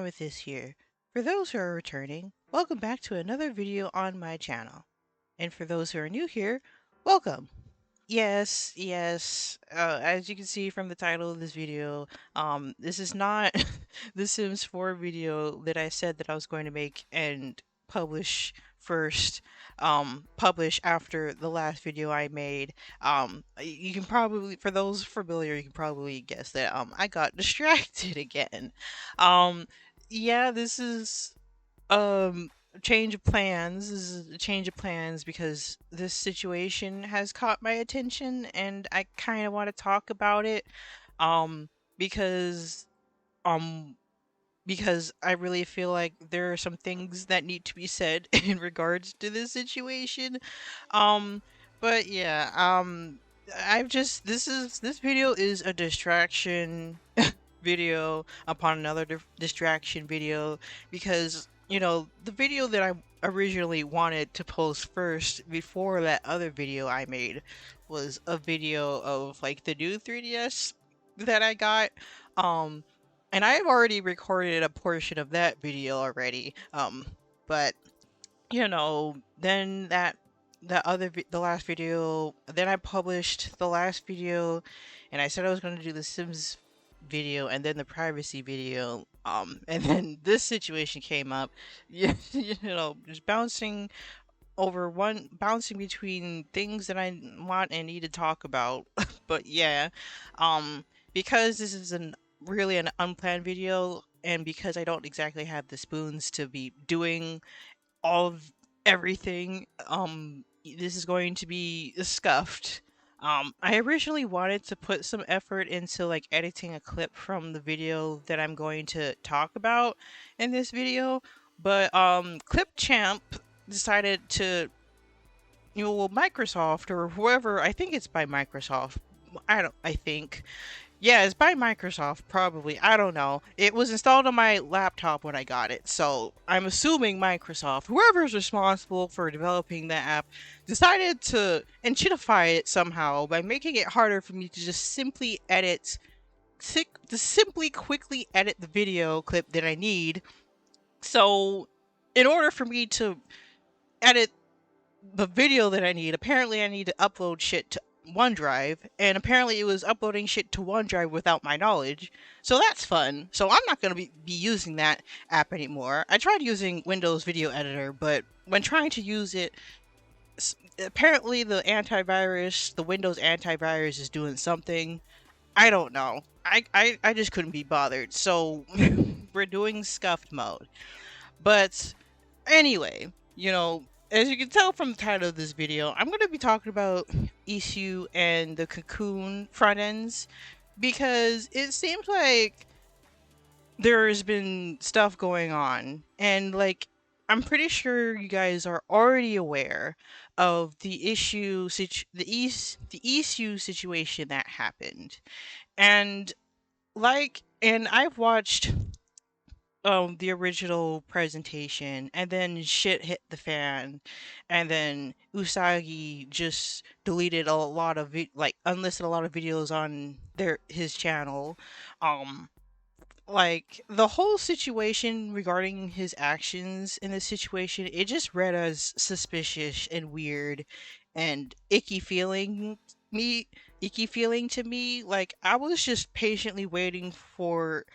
HeyImAmethyst here. For those who are returning, welcome back to another video on my channel. And for those who are new here, welcome. Yes. As you can see from the title of this video, this is not the Sims 4 video that I said that I was going to make and publish first, publish after the last video I made. You can probably, for those familiar, you can probably guess that, I got distracted again. Um, yeah, this is change of plans. This is a change of plans because this situation has caught my attention and I kind of want to talk about it. Um, because um because I really feel like there are some things that need to be said in regards to this situation. Um, but yeah, I've just this video is a distraction video upon another distraction video because the video that I originally wanted to post first before that other video I made was a video of like the new 3DS that I got. Um, and I've already recorded a portion of that video already. But then the last video, then I published the last video, and I said I was going to do the Sims video and then the privacy video. And then this situation came up. Just bouncing between things that I want and need to talk about. But yeah, because this is really an unplanned video, and because I don't exactly have the spoons to be doing all of everything, this is going to be scuffed. I originally wanted to put some effort into like editing a clip from the video that I'm going to talk about in this video, but Clipchamp decided to, Microsoft or whoever, I think it's by Microsoft. I think. Yeah, it's by Microsoft, probably. I don't know. It was installed on my laptop when I got it, so I'm assuming Microsoft, whoever is responsible for developing the app, decided to enchitify it somehow by making it harder for me to just simply quickly edit the video clip that I need. So, in order for me to edit the video that I need, apparently I need to upload shit to OneDrive, and apparently it was uploading shit to OneDrive without my knowledge. So that's fun. So I'm not going to be using that app anymore. I tried using Windows Video Editor, but when trying to use it, apparently the Windows antivirus is doing something. I don't know. I just couldn't be bothered. So we're doing scuffed mode. But anyway, as you can tell from the title of this video, I'm going to be talking about Issue and the Cocoon front ends because it seems like there's been stuff going on, and like I'm pretty sure you guys are already aware of the issue situation that happened. And and I've watched the original presentation, and then shit hit the fan, and then Usagii just deleted a lot of unlisted a lot of videos on his channel. Like the whole situation regarding his actions in this situation, it just read as suspicious and weird and me icky feeling to me. Like I was just patiently waiting for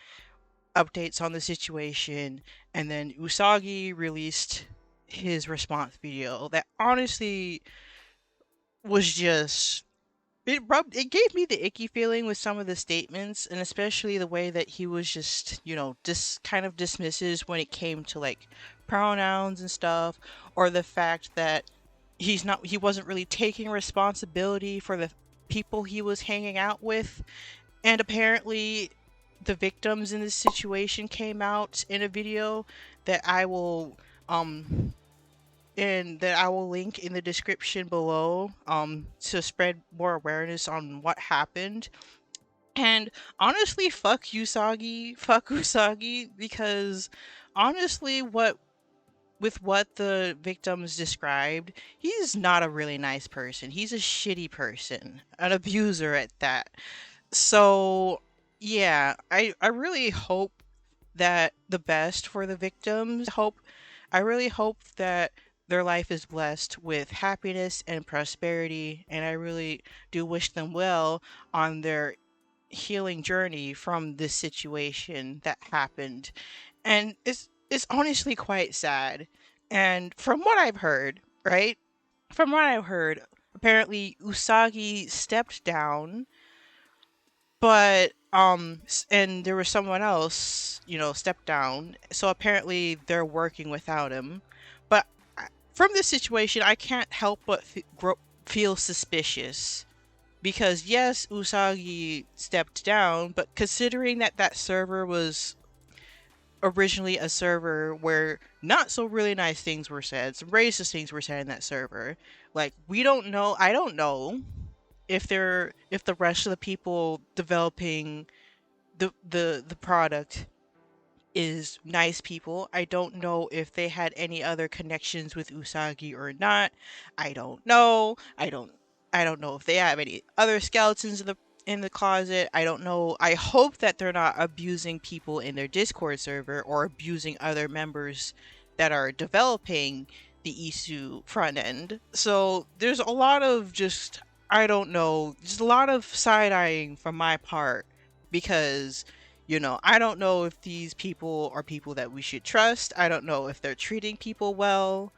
updates on the situation, and then Usagi released his response video that honestly was just it gave me the icky feeling with some of the statements, and especially the way that he was just kind of dismissive when it came to like pronouns and stuff, or the fact that he wasn't really taking responsibility for the people he was hanging out with. And apparently the victims in this situation came out in a video that I will link in the description below to spread more awareness on what happened. And honestly, fuck Usagi, because honestly what the victims described, he's not a really nice person. He's a shitty person, an abuser at that. So yeah, I really hope that the best for the victims. I really hope that their life is blessed with happiness and prosperity, and I really do wish them well on their healing journey from this situation that happened. And it's honestly quite sad. And from what I've heard, right? From what I've heard, apparently Usagi stepped down, but and there was someone else, stepped down. So apparently they're working without him. But from this situation, I can't help but feel suspicious because yes, Usagi stepped down, but considering that that server was originally a server where not so really nice things were said, some racist things were said in that server. Like we don't know, I don't know if the rest of the people developing the product is nice people. I don't know if they had any other connections with Usagi or not. I don't know. I don't know if they have any other skeletons in the closet. I don't know. I hope that they're not abusing people in their Discord server or abusing other members that are developing the Isu front end. So there's a lot of just I don't know, just a lot of side eyeing from my part because I don't know if these people are people that we should trust. I don't know if they're treating people well.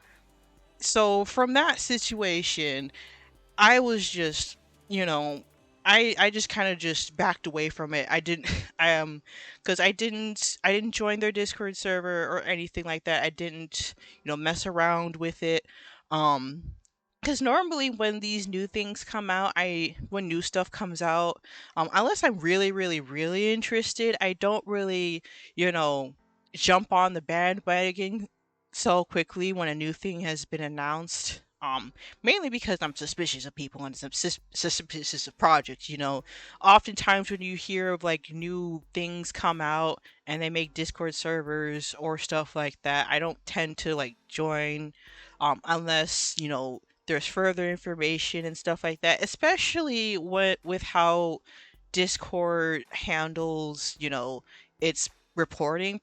So from that situation, I was just, you know, I just kind of just backed away from it. I didn't I cuz I didn't join their Discord server or anything like that. I didn't, mess around with it. Um because normally when these new things come out, when new stuff comes out, unless I'm really, really, really interested, I don't really, you know, jump on the bandwagon so quickly when a new thing has been announced. Mainly because I'm suspicious of people and suspicious of projects. Oftentimes when you hear of like new things come out and they make Discord servers or stuff like that, I don't tend to like join, unless there's further information and stuff like that. Especially with how Discord handles, its reporting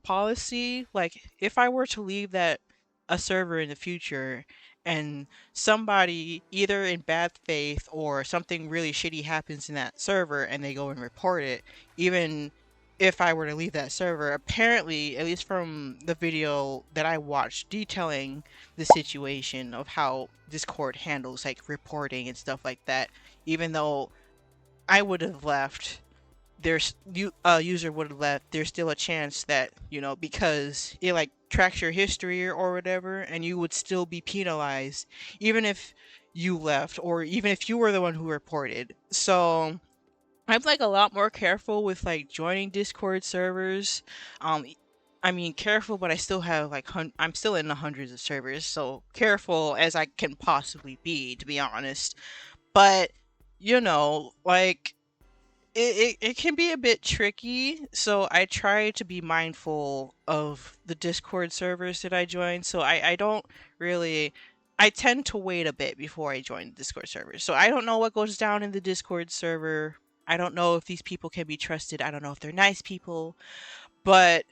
policy. Like if I were to leave that a server in the future and somebody either in bad faith or something really shitty happens in that server and they go and report it, even if I were to leave that server, apparently, at least from the video that I watched detailing the situation of how Discord handles like reporting and stuff like that, even though I would have left, user would have left, there's still a chance that because it like tracks your history or whatever, and you would still be penalized even if you left or even if you were the one who reported. So I'm like a lot more careful with like joining Discord servers. I mean careful, but I still have like I'm still in the hundreds of servers, so careful as I can possibly be, to be honest. But like it can be a bit tricky, so I try to be mindful of the Discord servers that I join. So I don't really, I tend to wait a bit before I join the Discord server. So I don't know what goes down in the Discord server. I don't know if these people can be trusted. I don't know if they're nice people. But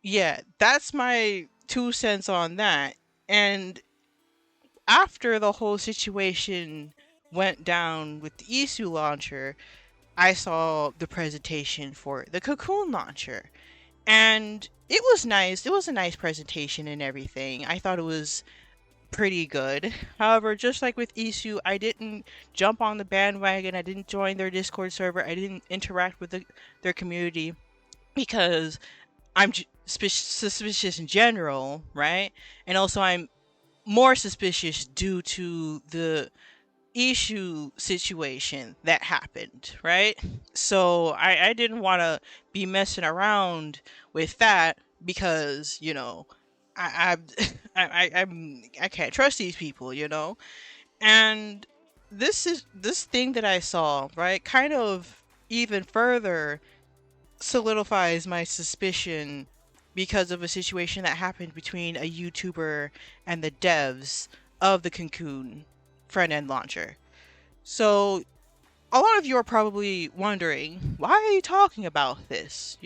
yeah, that's my 2 cents on that. And after the whole situation went down with the Isu launcher, I saw the presentation for the Cocoon launcher. And it was nice. It was a nice presentation and everything. I thought it was pretty good. However, just like with Isu, I didn't jump on the bandwagon. I didn't join their Discord server. I didn't interact with their community because I'm suspicious in general, right? And also, I'm more suspicious due to the issue situation that happened, right? So I didn't want to be messing around with that because I I can't trust these people, and this thing that I saw, right, kind of even further solidifies my suspicion because of a situation that happened between a YouTuber and the devs of the Cocoon front end launcher. So, a lot of you are probably wondering, why are you talking about this?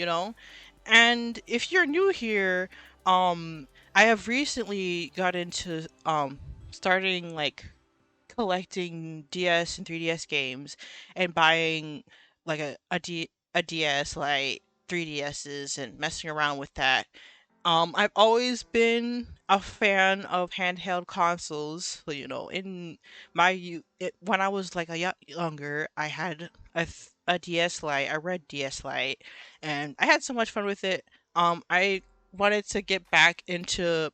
And if you're new here, I have recently got into starting like collecting DS and 3DS games and buying like a DS like 3DSs and messing around with that. I've always been a fan of handheld consoles. So, in when I was like younger, I had a DS Lite, a red DS Lite, and I had so much fun with it. I wanted to get back into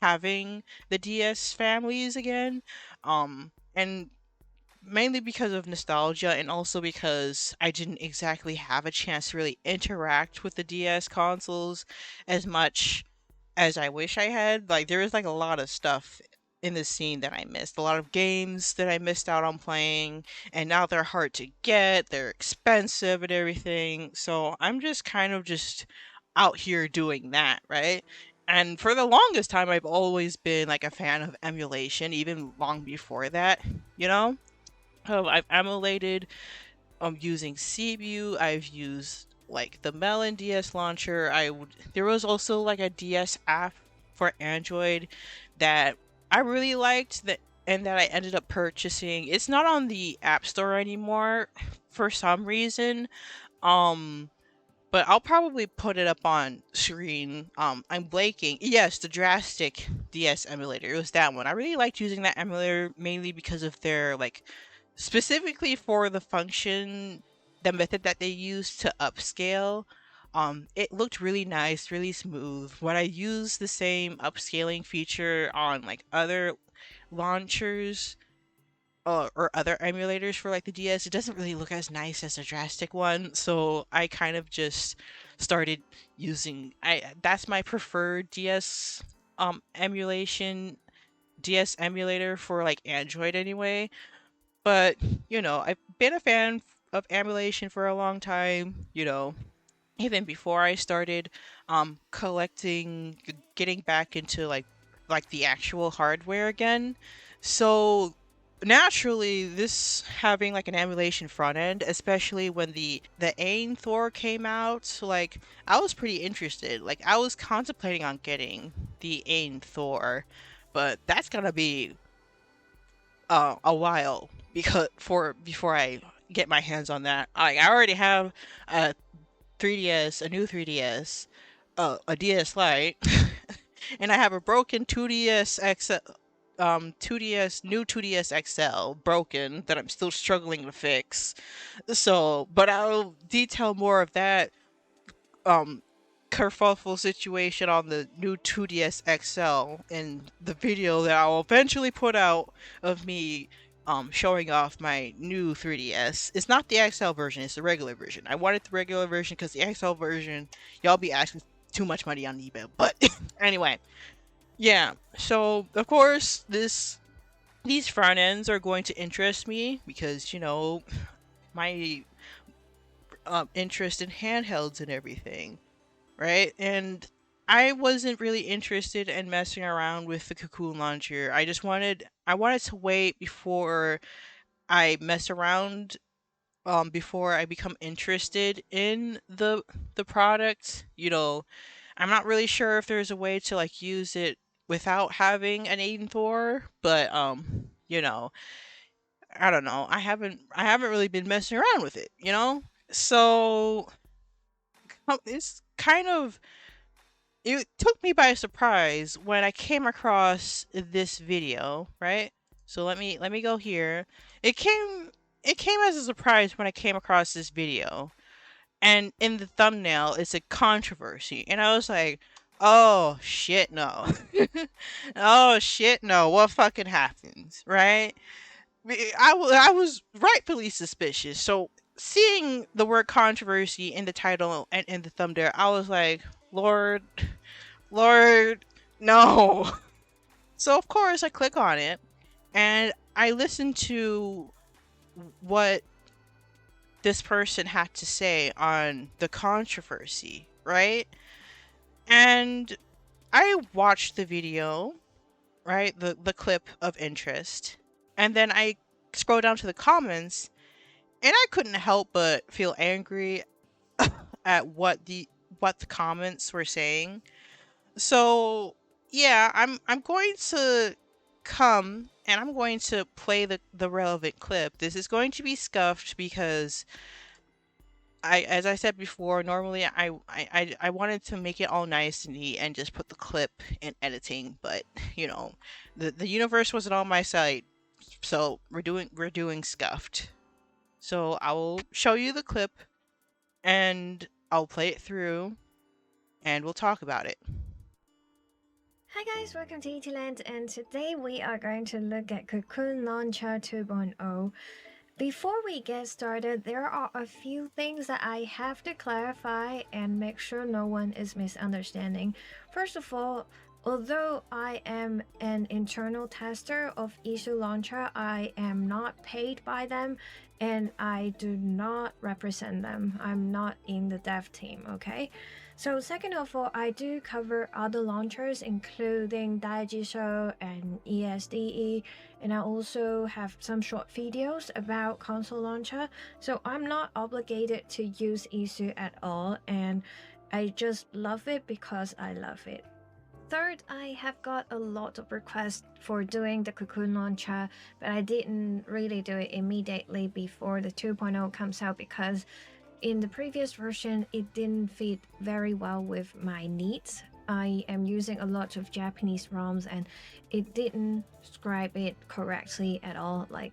having the DS families again. And mainly because of nostalgia and also because I didn't exactly have a chance to really interact with the DS consoles as much as I wish I had. Like there was like a lot of stuff in the scene that I missed. A lot of games that I missed out on playing, and now they're hard to get, they're expensive and everything. So I'm just kind of just out here doing that, right? And for the longest time I've always been like a fan of emulation, even long before that, you know? I've emulated using CPU. I've used like the Melon DS launcher. There was also like a DS app for Android that I really liked that and that I ended up purchasing. It's not on the App Store anymore for some reason. Um but I'll probably put it up on screen. I'm blanking. Yes, the Drastic DS emulator. It was that one. I really liked using that emulator mainly because of their like specifically for the function, the method that they used to upscale. It looked really nice, really smooth. When I use the same upscaling feature on like other launchers, or other emulators for like the DS, it doesn't really look as nice as a drastic one. So I kind of just started using I that's my preferred emulation DS emulator for like Android anyway. But, I've been a fan of emulation for a long time, even before I started getting back into like the actual hardware again. So naturally this having like an emulation front end, especially when the Ain Thor came out, like I was pretty interested. Like I was contemplating on getting the Ain Thor, but that's gonna be a while before I get my hands on that. I already have a 3DS, a new 3DS, a DS Lite, and I have a broken 2DS XL, 2DS new 2DS XL broken that I'm still struggling to fix. So, but I'll detail more of that um kerfuffle situation on the new 2DS XL in the video that I'll eventually put out of me showing off my new 3DS. It's not the XL version, it's the regular version. I wanted the regular version because the XL version y'all be asking too much money on eBay. But anyway, yeah. So of course these front ends are going to interest me because my interest in handhelds and everything, right? And I wasn't really interested in messing around with the Cocoon launcher. I wanted to wait before I mess around before I become interested in the product. I'm not really sure if there's a way to like use it without having an Aiden Thor, but I don't know. I haven't really been messing around with it. So it's kind of it took me by surprise when I came across this video, right? So let me go here. It came it came as a surprise when I came across this video. And in the thumbnail it's a controversy. And I was like, "Oh shit, no." Oh shit, no. What fucking happens, right? I was rightfully suspicious. So seeing the word controversy in the title and in the thumbnail, I was like, Lord, Lord, no. So of course I click on it and I listen to what this person had to say on the controversy, right? And I watched the video, right? The clip of interest. And then I scroll down to the comments and I couldn't help but feel angry at what what the comments were saying. So yeah, I'm going to come and I'm going to play the relevant clip. This is going to be scuffed because as I said before, normally I wanted to make it all nice and neat and just put the clip in editing, but you know, the universe wasn't on my side, so we're doing scuffed. So I will show you the clip and I'll play it through and we'll talk about it. Hi guys, welcome to ETland, and today we are going to look at Cocoon Launcher 2.0. Before we get started, there are a few things that I have to clarify and make sure no one is misunderstanding. First of all, although I am an internal tester of Issue Launcher, I am not paid by them and I do not represent them. I'm not in the dev team, okay? So second of all, I do cover other launchers including Daijisho and ESDE, and I also have some short videos about console launcher, so I'm not obligated to use Issue at all, and I just love it because I love it. Third, I have got a lot of requests for doing the Cocoon launcher, but I didn't really do it immediately before the 2.0 comes out because in the previous version it didn't fit very well with my needs. I am using a lot of Japanese ROMs and it didn't scribe it correctly at all. Like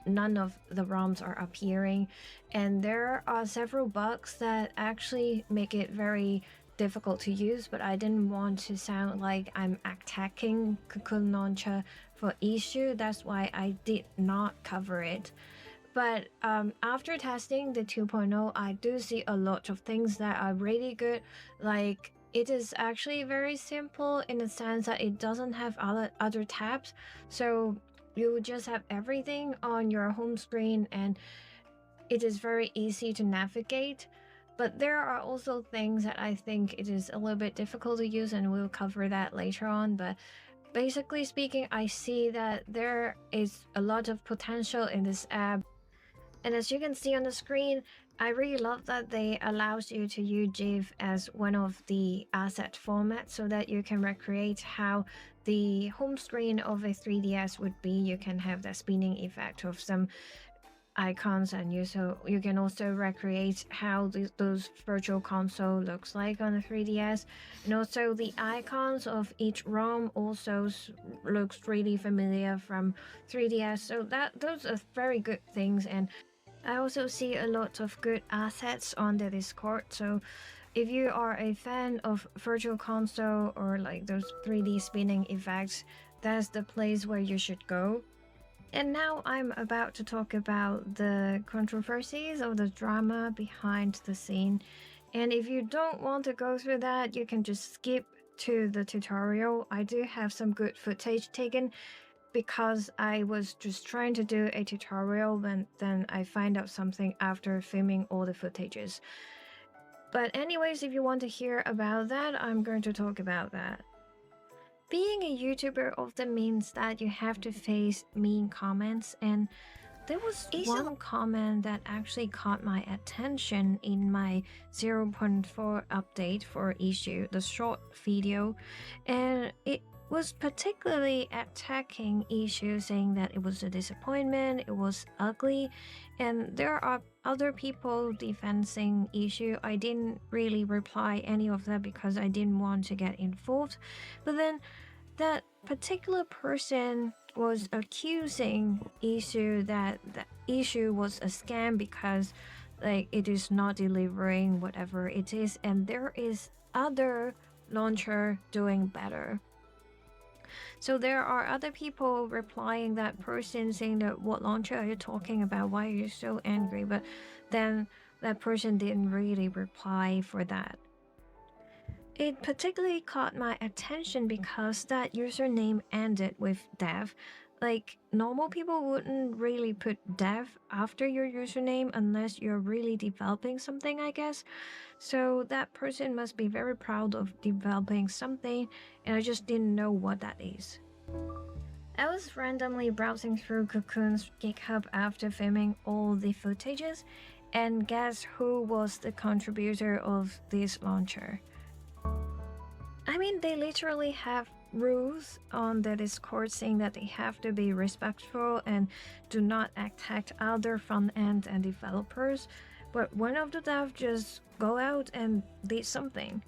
none of the ROMs are appearing, and there are several bugs that actually make it very difficult to use, but I didn't want to sound like I'm attacking Cocoon Launcher for issue. That's why I did not cover it. But after testing the 2.0, I do see a lot of things that are really good. Like it is actually very simple in the sense that it doesn't have other tabs. So you just have everything on your home screen and it is very easy to navigate. But there are also things that I think it is a little bit difficult to use, and we'll cover that later on. But basically speaking, I see that there is a lot of potential in this app. And as you can see on the screen, I really love that they allows you to use GIF as one of the asset formats so that you can recreate how the home screen of a 3DS would be. You can have that spinning effect of some icons, and you can also recreate how those virtual console looks like on the 3DS, and also the icons of each ROM also looks really familiar from 3DS. So those are very good things, and I also see a lot of good assets on the Discord. So if you are a fan of virtual console or like those 3D spinning effects, that's the place where you should go. And now I'm about to talk about the controversies of the drama behind the scene. And if you don't want to go through that, you can just skip to the tutorial. I do have some good footage taken because I was just trying to do a tutorial, and then I find out something after filming all the footages. But anyways, if you want to hear about that, I'm going to talk about that. Being a YouTuber often means that you have to face mean comments, and there was one comment that actually caught my attention in my 0.4 update for issue, the short video, and it was particularly attacking issue, saying that it was a disappointment, it was ugly, and there are other people defending issue. I didn't really reply any of that because I didn't want to get involved, but then that particular person was accusing issue that the issue was a scam because like it is not delivering whatever it is, and there is other launcher doing better. So there are other people replying that person, saying that what launcher are you talking about, why are you so angry? But then that person didn't really reply for that. It particularly caught my attention because that username ended with dev. Like, normal people wouldn't really put dev after your username unless you're really developing something, I guess. So that person must be very proud of developing something, and I just didn't know what that is. I was randomly browsing through Cocoon's GitHub after filming all the footages, And guess who was the contributor of this launcher? I mean, they literally have rules on the Discord saying that they have to be respectful and do not attack other front end and developers. But one of the devs just go out and did something.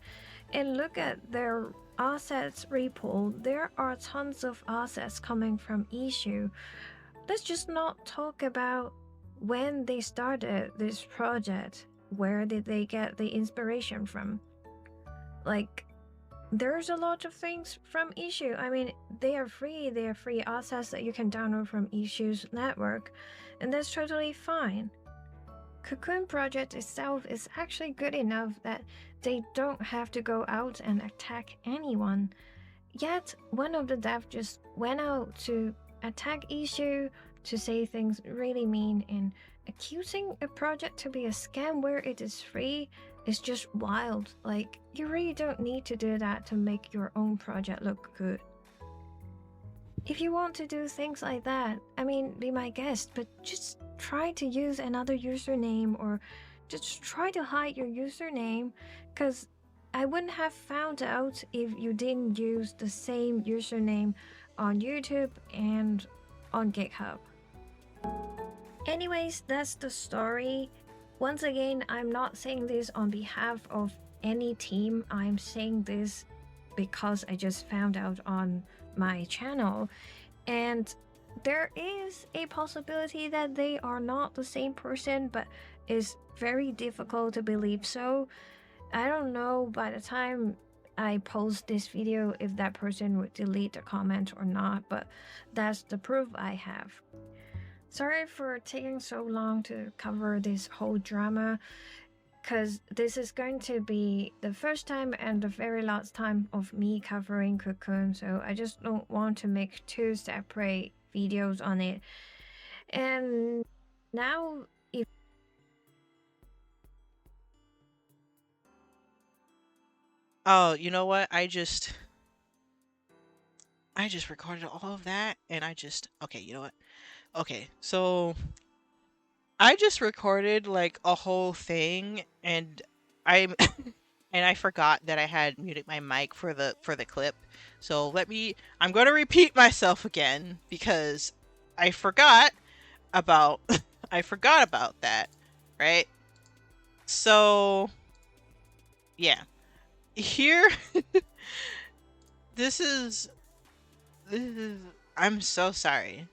And look at their assets repo. There are tons of assets coming from issue. Let's just not talk about when they started this project. Where did they get the inspiration from? Like, there's a lot of things from issue. I mean, they are free assets that you can download from issue's network, and that's totally fine. Cocoon project itself is actually good enough that they don't have to go out and attack anyone. Yet one of the devs just went out to attack issue, to say things really mean, and accusing a project to be a scam where it is free is just wild. Like, you really don't need to do that to make your own project look good. If you want to do things like that, I mean, be my guest, but just try to use another username, or just try to hide your username, because I wouldn't have found out if you didn't use the same username on YouTube and on GitHub. Anyways, that's the story. Once again, I'm not saying this on behalf of any team. I'm saying this because I just found out on my channel, and there is a possibility that they are not the same person, but it's very difficult to believe so. I don't know by the time I post this video if that person would delete the comment or not, but that's the proof I have. Sorry for taking so long to cover this whole drama, because this is going to be the first time and the very last time of me covering Cocoon, so I just don't want to make two separate videos on it. And now, if Oh, you know what? I just recorded all of that, and okay, you know what? Okay, so I just recorded like a whole thing, and I'm and I forgot that I had muted my mic for the clip. So I'm going to repeat myself again because I forgot about I forgot about that, right? So, yeah. Here this is this is I'm so sorry.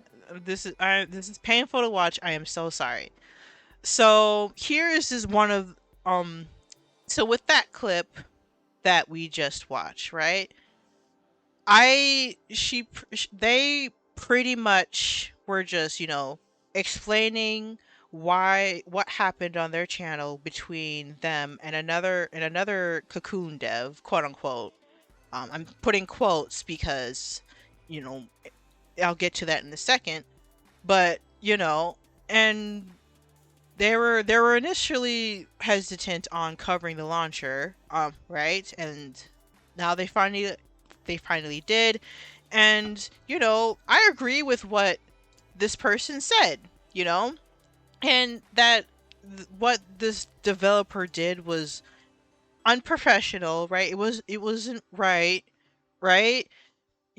This is painful to watch. I am so sorry. So, here is just one of so with that clip that we just watched, right? They pretty much were just, explaining what happened on their channel between them and another Cocoon dev, quote unquote. I'm putting quotes because, you know, I'll get to that in a second. But, and they were initially hesitant on covering the launcher, right? And now they finally did. And, I agree with what this person said, you know? And that what this developer did was unprofessional, right? It wasn't right, right?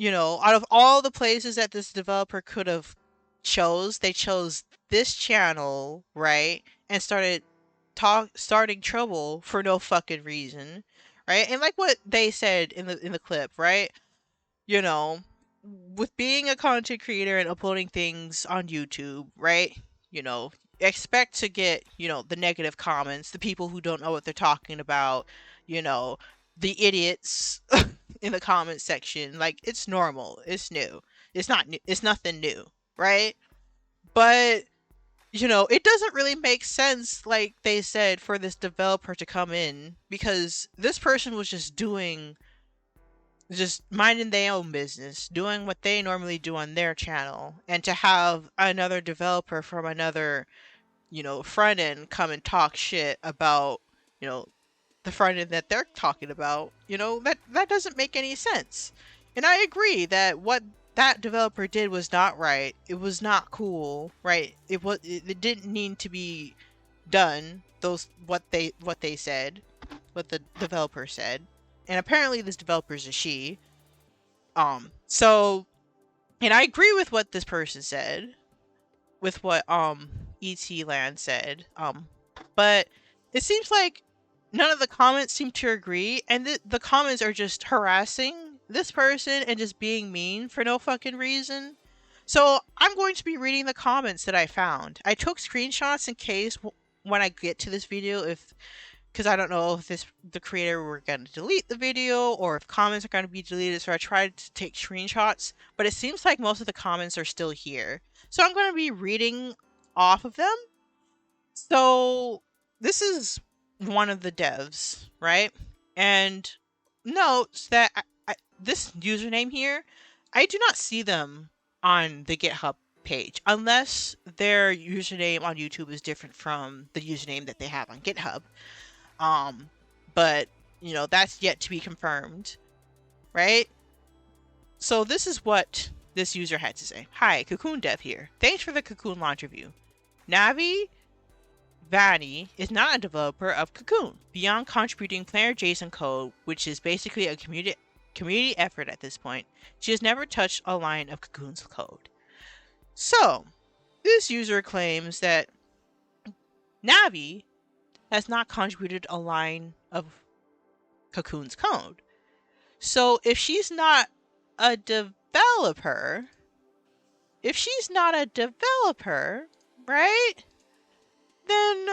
Out of all the places that this developer could have they chose this channel, right? And starting trouble for no fucking reason, right? And like what they said in the clip, right? you know, with being a content creator and uploading things on YouTube, right? You know, expect to get, the negative comments, the people who don't know what they're talking about, you know, the idiots in the comment section. Like, it's normal. It's new. It's not new. It's nothing new, right? But, it doesn't really make sense, like they said, for this developer to come in because this person was just minding their own business, doing what they normally do on their channel, and to have another developer from another, front end come and talk shit about, you know, the front end that they're talking about, that doesn't make any sense. And I agree that what that developer did was not right. It was not cool, right? It didn't need to be done what they said, what the developer said, and apparently this developer is a she. So, and I agree with what this person said, with what ET Land said. But it seems like none of the comments seem to agree, and the comments are just harassing this person and just being mean for no fucking reason. So I'm going to be reading the comments that I found. I took screenshots in case when I get to this video, if because I don't know if the creator were going to delete the video or if comments are going to be deleted. So I tried to take screenshots, but it seems like most of the comments are still here. So I'm going to be reading off of them. So this is one of the devs, right? And notes that this username here, I do not see them on the GitHub page unless their username on YouTube is different from the username that they have on GitHub. But that's yet to be confirmed, right? So this is what this user had to say. Hi, Cocoon Dev here. Thanks for the Cocoon launch review. Navi Vanny is not a developer of Cocoon, beyond contributing planar JSON code, which is basically a community effort at this point. She has never touched a line of Cocoon's code. So, this user claims that Navi has not contributed a line of Cocoon's code. So, if she's not a developer, right? Then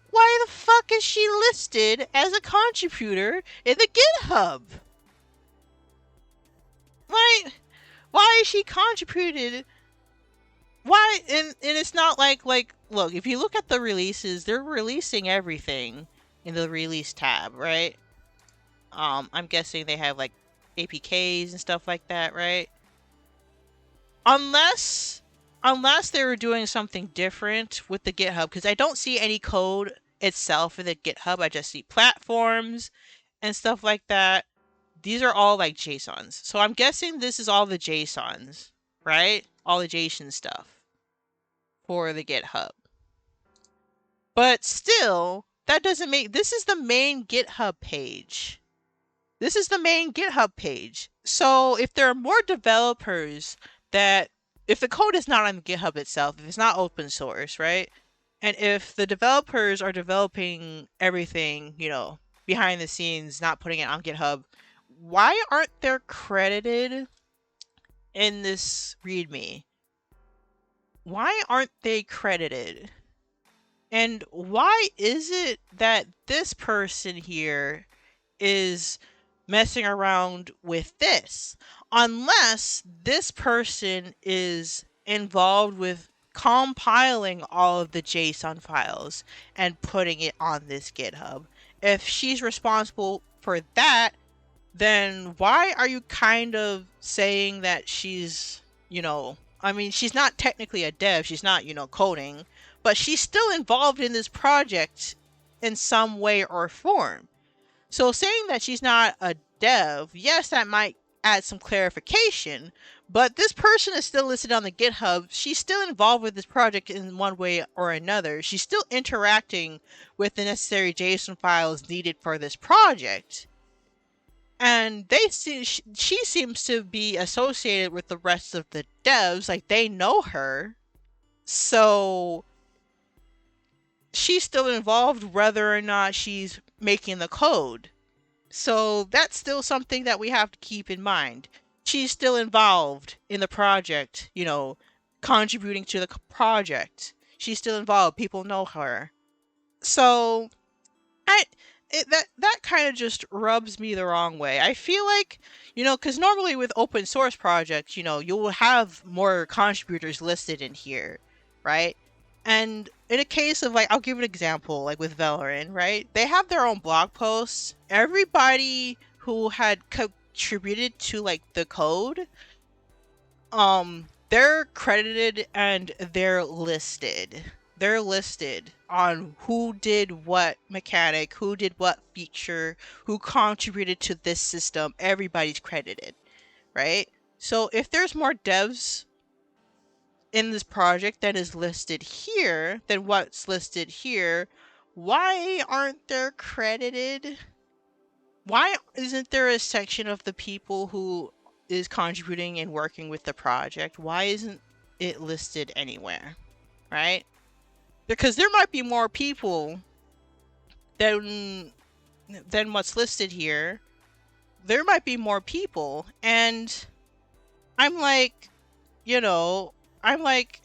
why the fuck is she listed as a contributor in the GitHub? Why is she contributed? Why? And it's not like look, if you look at the releases, they're releasing everything in the release tab, right? I'm guessing they have like APKs and stuff like that, right? Unless they were doing something different with the GitHub, because I don't see any code itself in the GitHub. I just see platforms and stuff like that. These are all like JSONs. So I'm guessing this is all the JSONs, right? All the JSON stuff for the GitHub. But still, that doesn't make... This is the main GitHub page. So if there are more developers that... If the code is not on the GitHub itself, if it's not open source, right? And if the developers are developing everything, behind the scenes, not putting it on GitHub, why aren't they credited in this README? Why aren't they credited? And why is it that this person here is messing around with this? Unless this person is involved with compiling all of the JSON files and putting it on this GitHub. If she's responsible for that, then why are you kind of saying that she's, she's not technically a dev, she's not, coding, but she's still involved in this project in some way or form. So saying that she's not a dev, yes, that might add some clarification, but this person is still listed on the GitHub. She's still involved with this project in one way or another. She's still interacting with the necessary JSON files needed for this project. And she seems to be associated with the rest of the devs, like they know her. So she's still involved whether or not she's making the code. So that's still something that we have to keep in mind. She's still involved in the project, contributing to the project. She's still involved. People know her. So that kind of just rubs me the wrong way. I feel like, because normally with open source projects, you will have more contributors listed in here, right? And in a case of I'll give an example, with Valorant, right? They have their own blog posts. Everybody who had contributed to the code, they're credited and they're listed. They're listed on who did what mechanic, who did what feature, who contributed to this system. Everybody's credited, right? So if there's more devs in this project that is listed here than what's listed here, why aren't there credited? Why isn't there a section of the people who is contributing and working with the project? Why isn't it listed anywhere? Right? Because there might be more people than what's listed here. There might be more people, and I'm like, you know, I'm like,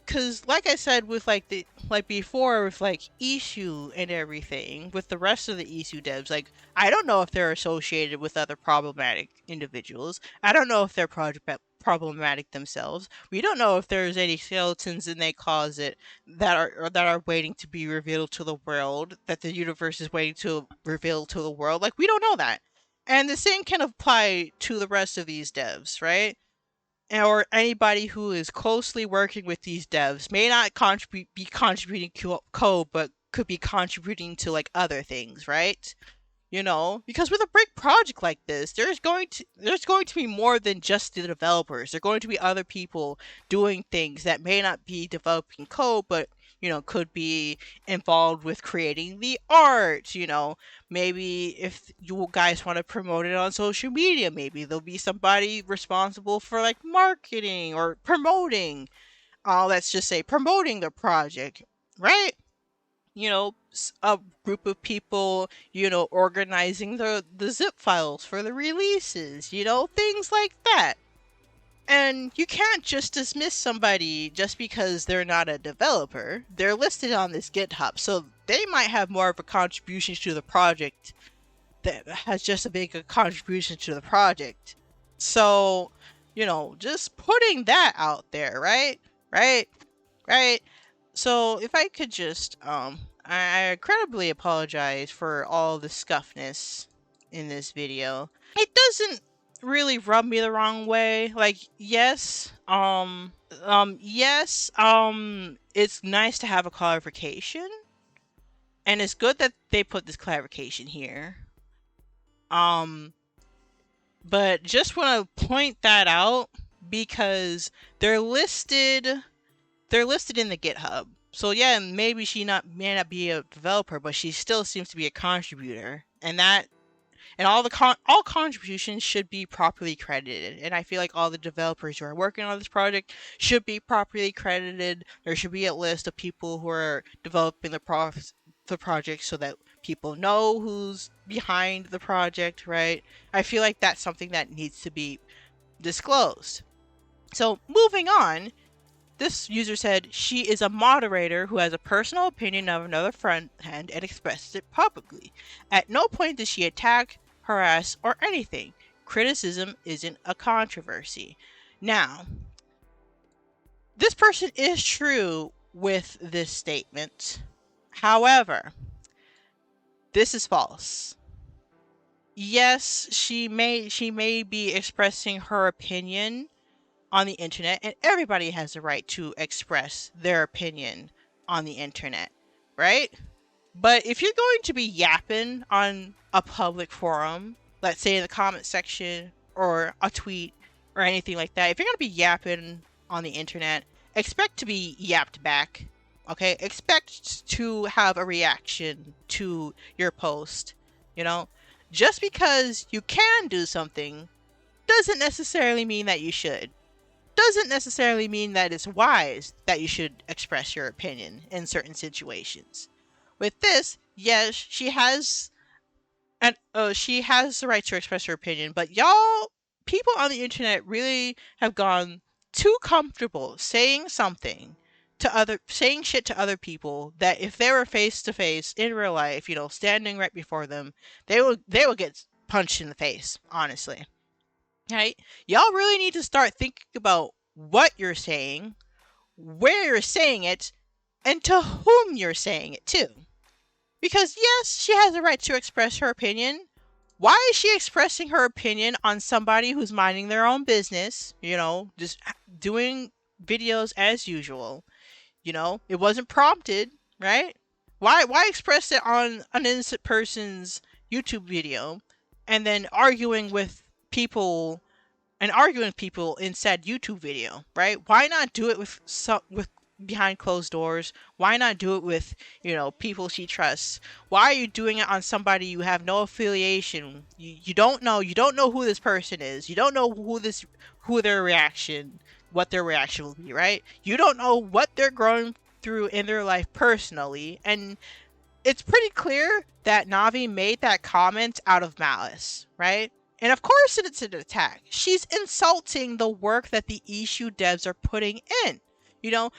cause like I said with like before with like issue and everything with the rest of the issue devs, like I don't know if they're associated with other problematic individuals. I don't know if they're problematic themselves. We don't know if there's any skeletons in their closet that are waiting to be revealed to the world, that the universe is waiting to reveal to the world. Like we don't know that. And the same can apply to the rest of these devs, right? Or anybody who is closely working with these devs may not be contributing code, but could be contributing to like other things, right? Because with a big project like this, there's going to be more than just the developers. There're going to be other people doing things that may not be developing code, but could be involved with creating the art. Maybe if you guys want to promote it on social media, maybe there'll be somebody responsible for like marketing or promoting. Let's just say promoting the project, right? A group of people, organizing the zip files for the releases, things like that. And you can't just dismiss somebody just because they're not a developer. They're listed on this GitHub, so they might have more of a contribution to the project that has just a big contribution to the project. So, just putting that out there, right? Right? Right? So if I could just, I incredibly apologize for all the scuffness in this video. It doesn't really rub me the wrong way. Like, it's nice to have a clarification, and it's good that they put this clarification here. But just want to point that out because they're listed in the GitHub. So yeah, maybe she may not be a developer, but she still seems to be a contributor, and all contributions should be properly credited. And I feel like all the developers who are working on this project should be properly credited. There should be a list of people who are developing the project so that people know who's behind the project, right? I feel like that's something that needs to be disclosed. So moving on, this user said she is a moderator who has a personal opinion of another front end and expresses it publicly. At no point does she attack, harass, or anything. Criticism isn't a controversy. Now, this person is true with this statement. However, this is false. Yes, she may be expressing her opinion on the internet, and everybody has the right to express their opinion on the internet, right? But if you're going to be yapping on a public forum, let's say in the comment section or a tweet or anything like that, if you're going to be yapping on the internet, expect to be yapped back, okay? Expect to have a reaction to your post, Just because you can do something doesn't necessarily mean that you should. Doesn't necessarily mean that it's wise that you should express your opinion in certain situations. With this, yes, she has the right to express her opinion, but people on the internet really have gone too comfortable saying shit to other people that if they were face to face in real life, standing right before them, they would get punched in the face, honestly. Right? Y'all really need to start thinking about what you're saying, where you're saying it, and to whom you're saying it to. Because yes, she has the right to express her opinion. Why is she expressing her opinion on somebody who's minding their own business, just doing videos as usual? It wasn't prompted, right? Why express it on an innocent person's YouTube video and then arguing with people and arguing with people in said YouTube video, right? Why not do it with behind closed doors? Why not do it with, people she trusts? Why are you doing it on somebody you have no affiliation? You don't know. You don't know who this person is. You don't know who their reaction, what their reaction will be, right? You don't know what they're going through in their life personally, and it's pretty clear that Navi made that comment out of malice, right? And of course it's an attack. She's insulting the work that the issue devs are putting in. You know,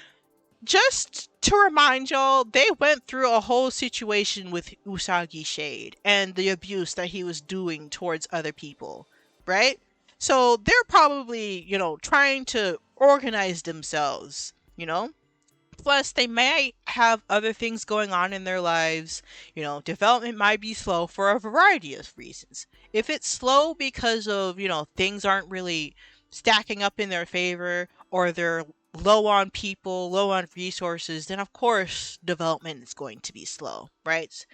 just to remind y'all, they went through a whole situation with Usagii Shade and the abuse that he was doing towards other people, right? So they're probably, trying to organize themselves, Plus, they might have other things going on in their lives. Development might be slow for a variety of reasons. If it's slow because of, things aren't really stacking up in their favor, or they're low on people, low on resources, then of course development is going to be slow, right?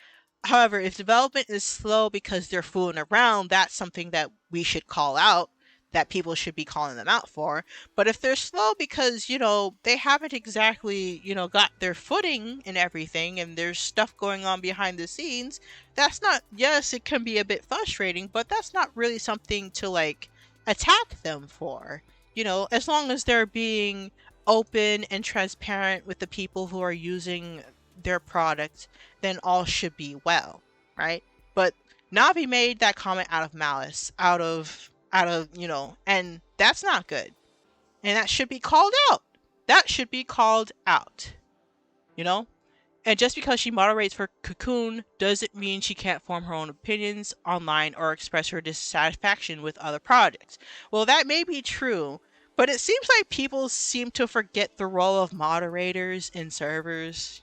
However, if development is slow because they're fooling around, that's something that we should call out, that people should be calling them out for. But if they're slow because, they haven't exactly, got their footing and everything, and there's stuff going on behind the scenes, that's not, yes, it can be a bit frustrating, but that's not really something to, like, attack them for. As long as they're being open and transparent with the people who are using their product, then all should be well, right? But Navi made that comment out of malice, and that's not good. And that should be called out. That should be called out, you know? And just because she moderates for Cocoon doesn't mean she can't form her own opinions online or express her dissatisfaction with other projects. Well, that may be true, but it seems like people seem to forget the role of moderators in servers,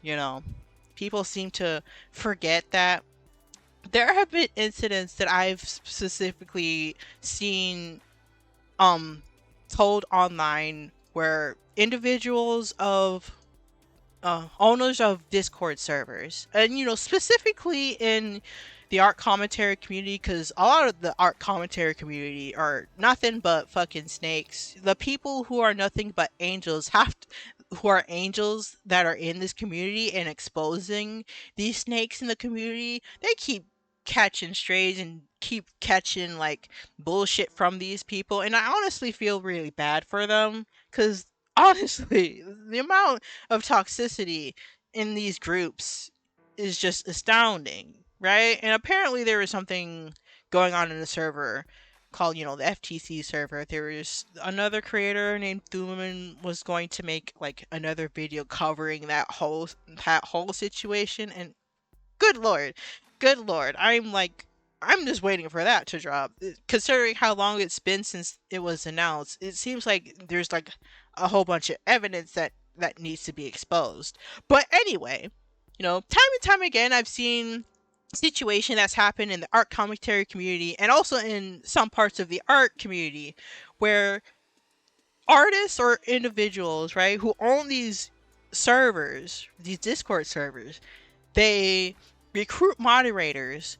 People seem to forget that. There have been incidents that I've specifically seen told online where individuals of owners of Discord servers, and specifically in the art commentary community, because a lot of the art commentary community are nothing but fucking snakes. The people who are nothing but angels who are angels that are in this community and exposing these snakes in the community, they keep catching strays and keep catching like bullshit from these people, and I honestly feel really bad for them, because honestly the amount of toxicity in these groups is just astounding, right? And apparently there was something going on in the server called, the FTC server. There was another creator named Thuman was going to make like another video covering that whole situation, and good lord, good lord, I'm just waiting for that to drop. Considering how long it's been since it was announced, it seems like there's like a whole bunch of evidence that needs to be exposed. But anyway, time and time again, I've seen situation that's happened in the art commentary community and also in some parts of the art community where artists or individuals, right, who own these servers, these Discord servers, they recruit moderators,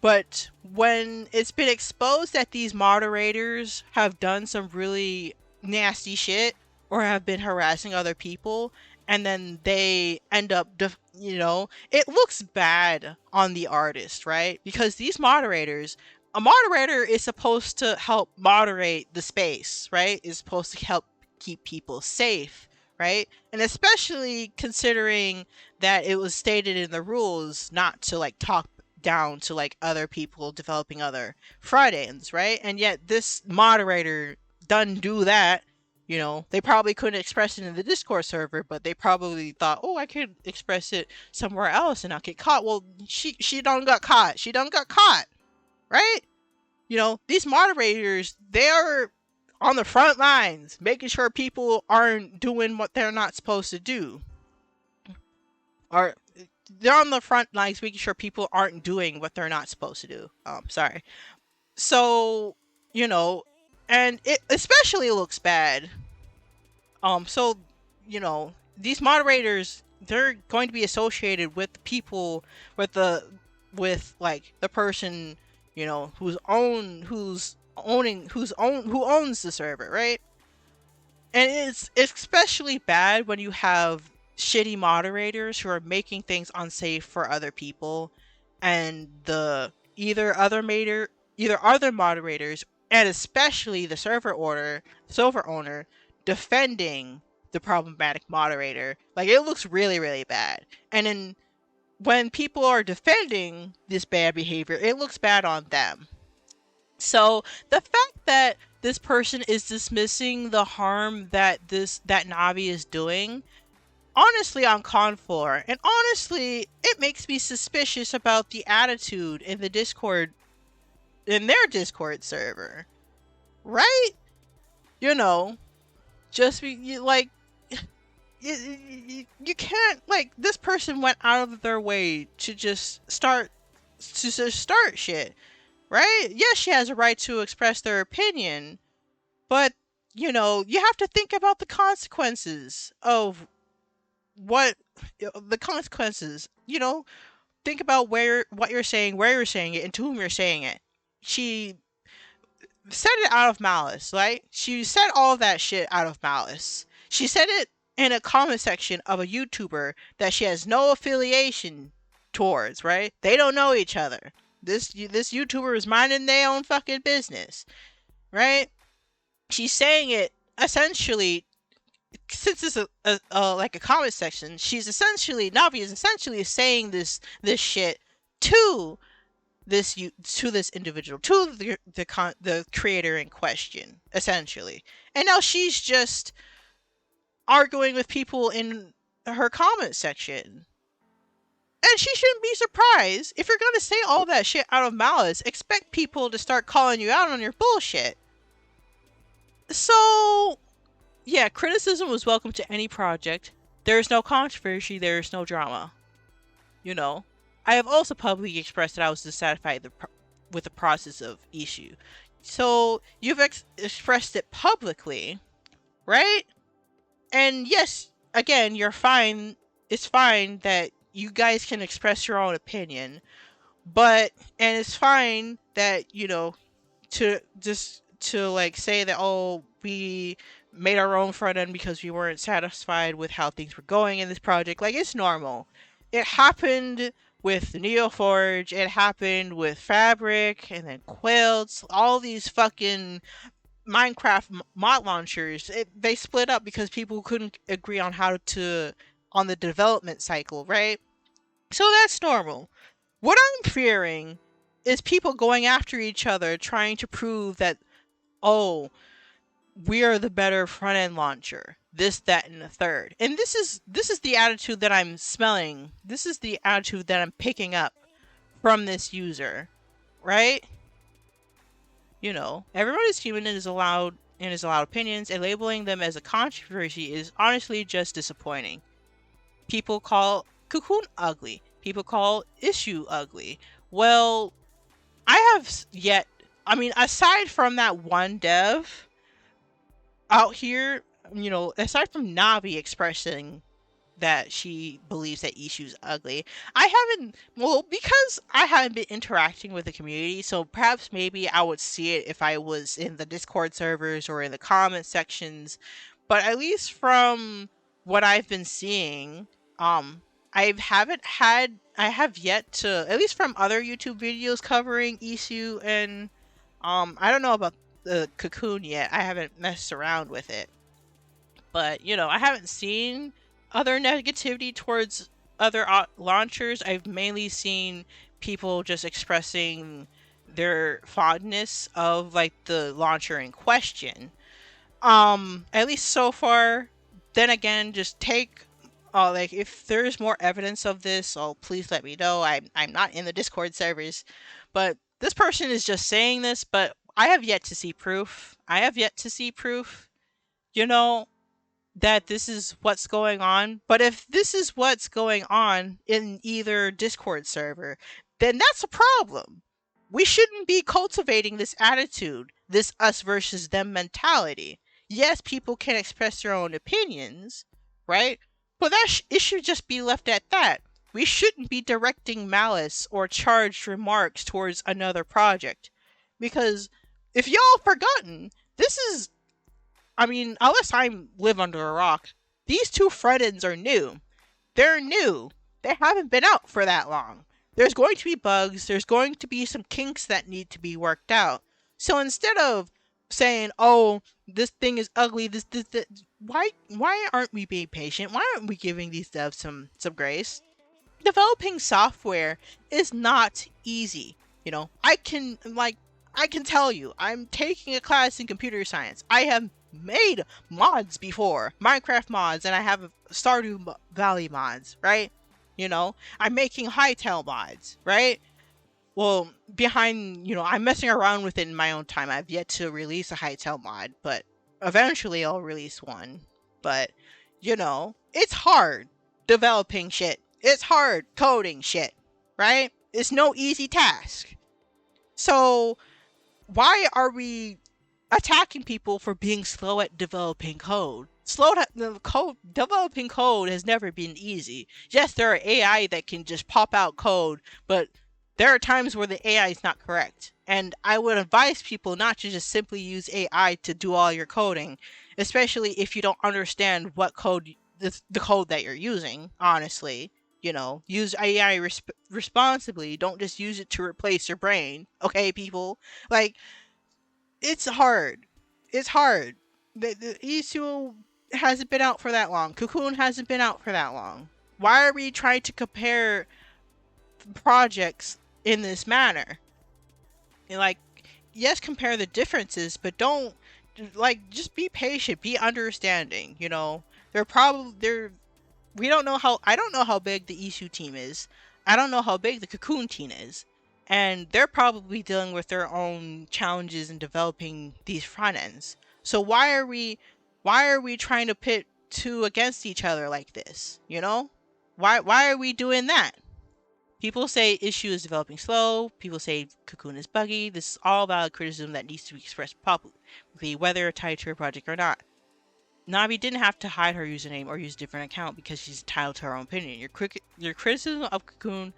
but when it's been exposed that these moderators have done some really nasty shit or have been harassing other people, and then they end up, it looks bad on the artist, right? Because these moderators, a moderator is supposed to help moderate the space, right? Is supposed to help keep people safe, right? And especially considering that it was stated in the rules not to like talk down to like other people developing other front ends, right? And yet this moderator doesn't do that. They probably couldn't express it in the Discord server, but they probably thought, oh, I could express it somewhere else and not get caught. Well, she done got caught. She done got caught, right? These moderators, they are on the front lines, making sure people aren't doing what they're not supposed to do. Or they're on the front lines making sure people aren't doing what they're not supposed to do. Sorry. So, and it especially looks bad. So, these moderators, they're going to be associated with people, with like the person, who's who owns the server, right? And it's especially bad when you have shitty moderators who are making things unsafe for other people, and the either other moderators, and especially the server owner defending the problematic moderator. Like, it looks really, really bad. And then when people are defending this bad behavior, it looks bad on them. So the fact that this person is dismissing the harm that Navi is doing, honestly, I'm con for. And honestly, it makes me suspicious about the attitude in their Discord server. Right? You know, just be like, you can't, like, this person went out of their way to just start shit, right? Yes, she has a right to express their opinion, but you have to think about the consequences of what the consequences. Think about what you're saying, where you're saying it, and to whom you're saying it. She said it out of malice, right? She said all of that shit out of malice. She said it in a comment section of a YouTuber that she has no affiliation towards, right? They don't know each other. This YouTuber is minding their own fucking business, right? She's saying it essentially, since it's like a comment section, Navi is essentially saying this shit to this individual, to the creator in question, essentially. And now she's just arguing with people in her comment section. And she shouldn't be surprised. If you're gonna say all that shit out of malice, expect people to start calling you out on your bullshit. So, yeah, criticism was welcome to any project. There is no controversy, there is no drama. I have also publicly expressed that I was dissatisfied with the process of issue. So, you've expressed it publicly, right? And yes, again, you're fine. It's fine that you guys can express your own opinion, and it's fine that, to like say that, oh, we made our own front end because we weren't satisfied with how things were going in this project. Like, it's normal. It happened with Neoforge, it happened with Fabric, and then Quilts, all these fucking Minecraft mod launchers. They split up because people couldn't agree on on the development cycle, right? So that's normal. What I'm fearing is people going after each other, trying to prove that, oh, we are the better front end launcher. This, that, and the third. And this is the attitude that I'm smelling. This is the attitude that I'm picking up from this user, right? Everyone is human and is allowed opinions, and labeling them as a controversy is honestly just disappointing. People call Cocoon ugly. People call issue ugly. Well, aside from that one dev out here, aside from Navi expressing that she believes that issue's ugly, because I haven't been interacting with the community, so perhaps maybe I would see it if I was in the Discord servers or in the comment sections. But at least from what I've been seeing, I have yet to, at least from other YouTube videos covering issue, and I don't know about the Cocoon yet. I haven't messed around with it. But, I haven't seen other negativity towards other launchers. I've mainly seen people just expressing their fondness of, like, the launcher in question. At least so far. Then again, just take, like, if there's more evidence of this, please let me know. I'm not in the Discord servers. But this person is just saying this, but I have yet to see proof. That this is what's going on. But if this is what's going on in either Discord server, then that's a problem. We shouldn't be cultivating this attitude, this us versus them mentality. Yes, people can express their own opinions, right? But it should just be left at that. We shouldn't be directing malice or charged remarks towards another project, because if y'all forgotten, this is, I mean, unless I live under a rock, these two front-ends are new. They're new. They haven't been out for that long. There's going to be bugs. There's going to be some kinks that need to be worked out. So instead of saying, "Oh, this thing is ugly," this, why aren't we being patient? Why aren't we giving these devs some grace? Developing software is not easy. You know, I can tell you, I'm taking a class in computer science. I have made mods before, Minecraft mods, and I have Stardew Valley mods, right? You know, I'm making Hytale mods, right? Well, I'm messing around with it in my own time. I've yet to release a Hytale mod, but eventually I'll release one. But, it's hard developing shit. It's hard coding shit, right? It's no easy task. So, why are we attacking people for being slow at developing code? Developing code has never been easy. Yes, there are AI that can just pop out code, but there are times where the AI is not correct. And I would advise people not to just simply use AI to do all your coding, especially if you don't understand what the code that you're using, honestly. Use AI responsibly. Don't just use it to replace your brain. Okay, people? Like, it's hard. It's hard. The ESU hasn't been out for that long. Cocoon hasn't been out for that long. Why are we trying to compare projects in this manner? Like, yes, compare the differences, but don't, just be patient, be understanding. They're we don't know how I don't know how big the Isu team is. I don't know how big the Cocoon team is. And they're probably dealing with their own challenges in developing these front ends. So why are we trying to pit two against each other like this? Why are we doing that? People say issue is developing slow. People say Cocoon is buggy. This is all valid criticism that needs to be expressed publicly, whether tied to her project or not. Navi didn't have to hide her username or use a different account because she's entitled to her own opinion. Your criticism of Cocoon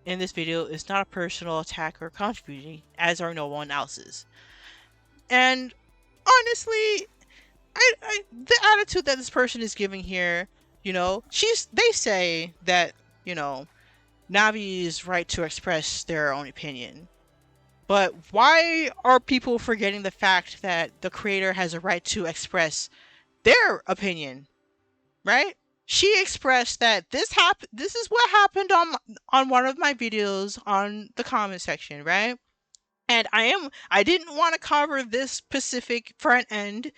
in this video is not a personal attack or contributing, as are no one else's. And honestly, the attitude that this person is giving here, they say that, Navi's right to express their own opinion. But why are people forgetting the fact that the creator has a right to express their opinion, right? She expressed that this is what happened on one of my videos on the comment section, right? And I didn't want to cover this specific front end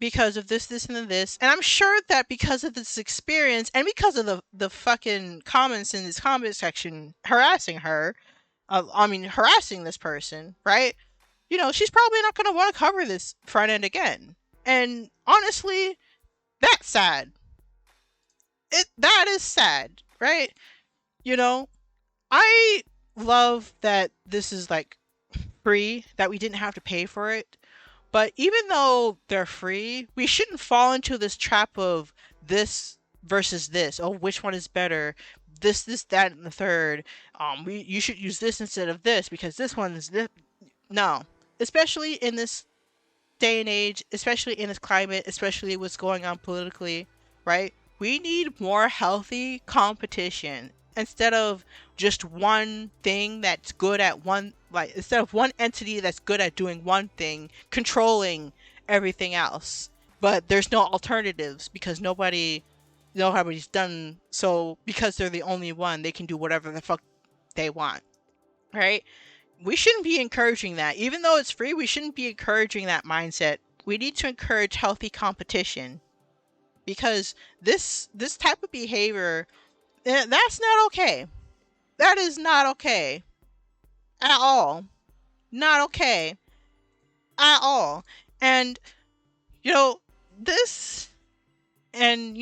because of this, and this. And I'm sure that because of this experience and because of the fucking comments in this comment section harassing her, harassing this person, right? She's probably not going to want to cover this front end again. And honestly, that's sad. That is sad, right? I love that this is like free, that we didn't have to pay for it. But even though they're free, we shouldn't fall into this trap of this versus this. Oh, which one is better? This, that, and the third. You should use this instead of this because this one is this. No, especially in this day and age, especially in this climate, especially what's going on politically, right? We need more healthy competition instead of just one thing that's good at instead of one entity that's good at doing one thing, controlling everything else. But there's no alternatives because nobody's done so because they're the only one, they can do whatever the fuck they want, right? We shouldn't be encouraging that. Even though it's free, we shouldn't be encouraging that mindset. We need to encourage healthy competition because this type of behavior, that's not okay. That is not okay at all. Not okay at all. And this and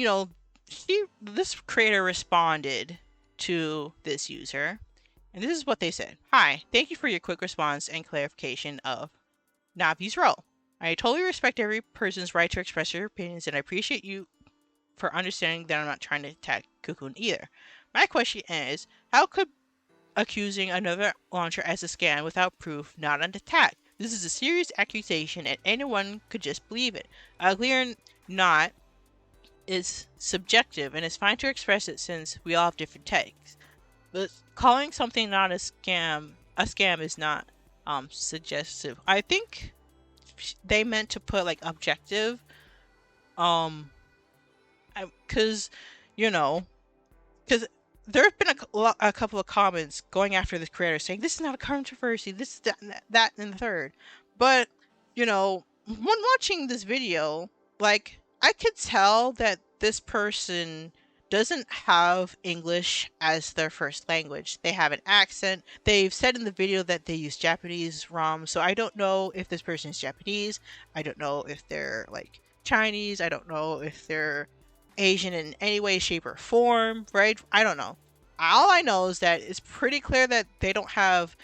this creator responded to this user. And this is what they said. Hi, thank you for your quick response and clarification of Navi's role. I totally respect every person's right to express their opinions, and I appreciate you for understanding that I'm not trying to attack Cocoon either. My question is, how could accusing another launcher as a scam without proof not an attack? This is a serious accusation, and anyone could just believe it. Ugly or not is subjective, and it's fine to express it since we all have different takes. But calling something not a scam is not suggestive. I think they meant to put like objective, um, because you know, because there have been a couple of comments going after this creator saying this is not a controversy, this is that and the third. But when watching this video, like I could tell that this person doesn't have English as their first language. They have an accent. They've said in the video that they use Japanese ROM, so I don't know if this person is Japanese. I don't know if they're like Chinese. I don't know if they're Asian in any way, shape, or form, right? I don't know. All I know is that it's pretty clear that they don't have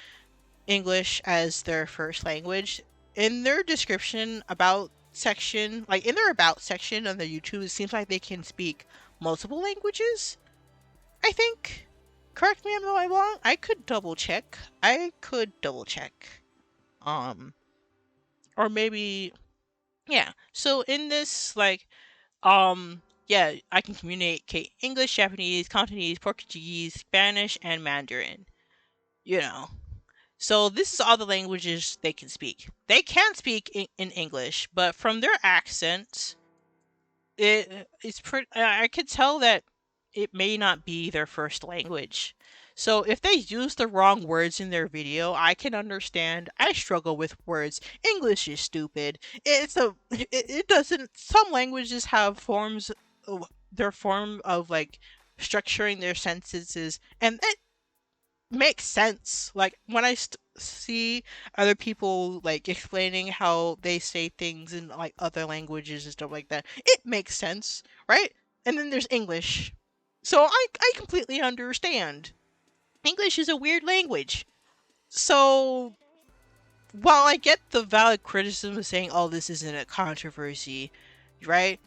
English as their first language. In their description about section, like in their about section on their YouTube, it seems like they can speak multiple languages. I think. Correct me if I'm wrong. I could double check. Um, or maybe, yeah. So in this, like, yeah, I can communicate English, Japanese, Cantonese, Portuguese, Spanish, and Mandarin. You know. So this is all the languages they can speak. They can speak in English, but from their accent, it's pretty. I could tell that it may not be their first language. So if they use the wrong words in their video, I can understand. I struggle with words. English is stupid. It doesn't. Some languages have forms. Their form of like structuring their sentences, and that makes sense. Like when I see other people like explaining how they say things in like other languages and stuff like that, it makes sense, right? And then there's English. So I completely understand. English is a weird language. So while I get the valid criticism of saying, oh, this isn't a controversy, right?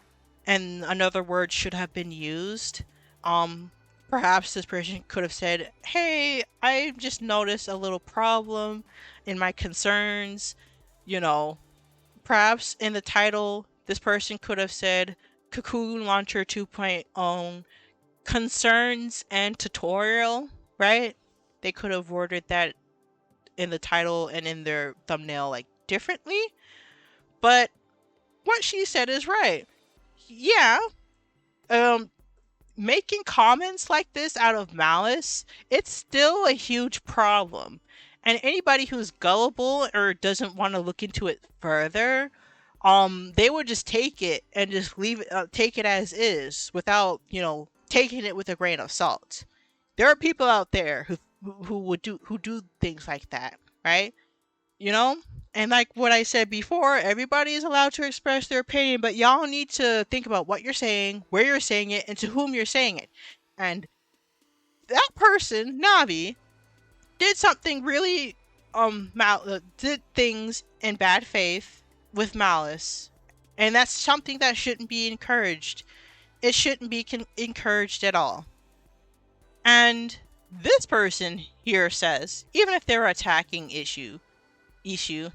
And another word should have been used. Um, Perhaps this person could have said, "Hey, I just noticed a little problem in my concerns." You know, perhaps in the title, this person could have said, "Cocoon Launcher 2.0 concerns and tutorial," right? They could have worded that in the title and in their thumbnail like differently. But what she said is right. Yeah, um, making comments like this out of malice, it's still a huge problem. And anybody who's gullible or doesn't want to look into it further, they would just take it and just leave it, take it as is without, taking it with a grain of salt. There are people out there who do things like that, right? You know? And like what I said before, everybody is allowed to express their opinion, but y'all need to think about what you're saying, where you're saying it, and to whom you're saying it. And that person, Navi, did something really did things in bad faith with malice. And that's something that shouldn't be encouraged. It shouldn't be encouraged at all. And this person here says, even if they're attacking issue,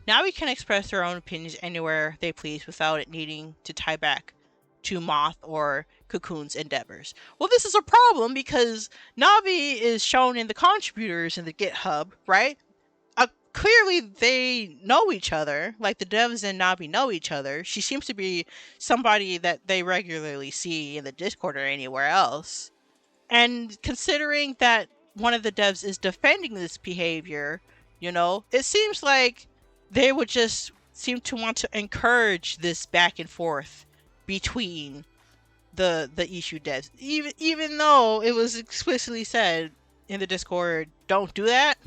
now we can express their own opinions anywhere they please without it needing to tie back to Moth or Cocoon's endeavors. Well, this is a problem because Navi is shown in the contributors in the GitHub, right? Clearly they know each other, like the devs and Navi know each other. She seems to be somebody that they regularly see in the Discord or anywhere else. And considering that one of the devs is defending this behavior, it seems like they would just seem to want to encourage this back and forth between the issue devs, even though it was explicitly said in the Discord, don't do that.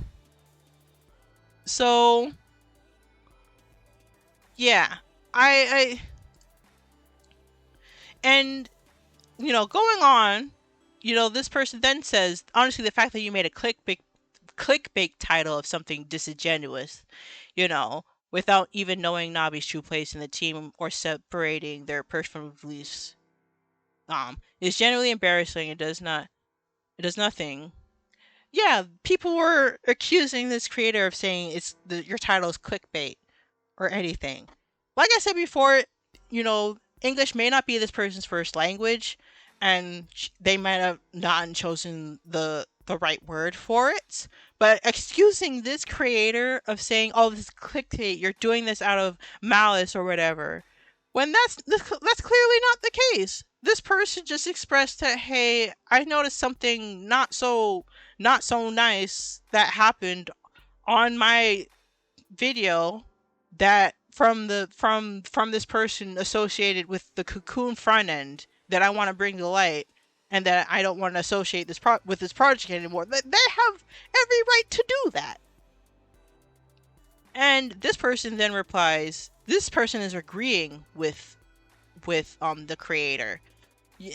So yeah, I and going on, this person then says, honestly, the fact that you made a clickbait title of something disingenuous, without even knowing Nabi's true place in the team or separating their personal beliefs, is genuinely embarrassing. It does nothing. Yeah, people were accusing this creator of saying your title is clickbait, or anything. Like I said before, you know, English may not be this person's first language, and they might have not chosen the right word for it. But excusing this creator of saying, "Oh, this is clickbait. You're doing this out of malice or whatever," when that's clearly not the case. This person just expressed that, "Hey, I noticed something not so nice that happened on my video that from this person associated with the Cocoon front end that I want to bring to light, and that I don't want to associate with this project anymore." They have every right to do that. And this person then replies, this person is agreeing with the creator,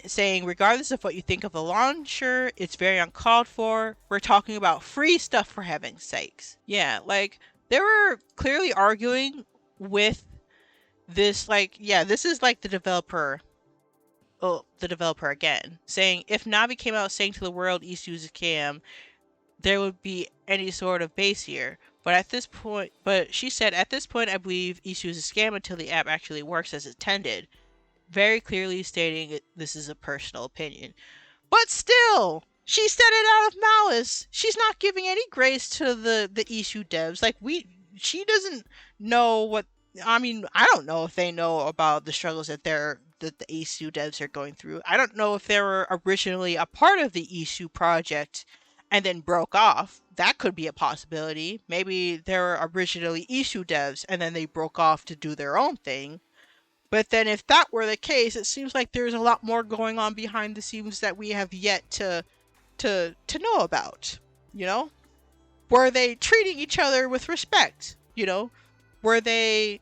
saying, "Regardless of what you think of the launcher, it's very uncalled for. We're talking about free stuff, for heaven's sakes." Yeah, like, they were clearly arguing with this, like, yeah, this is like the developer again, saying, "If Navi came out saying to the world East uses KM, there would be any sort of base here. But she said, at this point, I believe East uses scam until the app actually works as intended," very clearly stating this is a personal opinion. But still, she said it out of malice. She's not giving any grace to the issue devs. Like, she doesn't know what. I mean, I don't know if they know about the struggles that the issue devs are going through. I don't know if they were originally a part of the issue project and then broke off. That could be a possibility. Maybe they were originally issue devs and then they broke off to do their own thing. But then if that were the case, it seems like there's a lot more going on behind the scenes that we have yet to know about, you know? Were they treating each other with respect, you know? Were they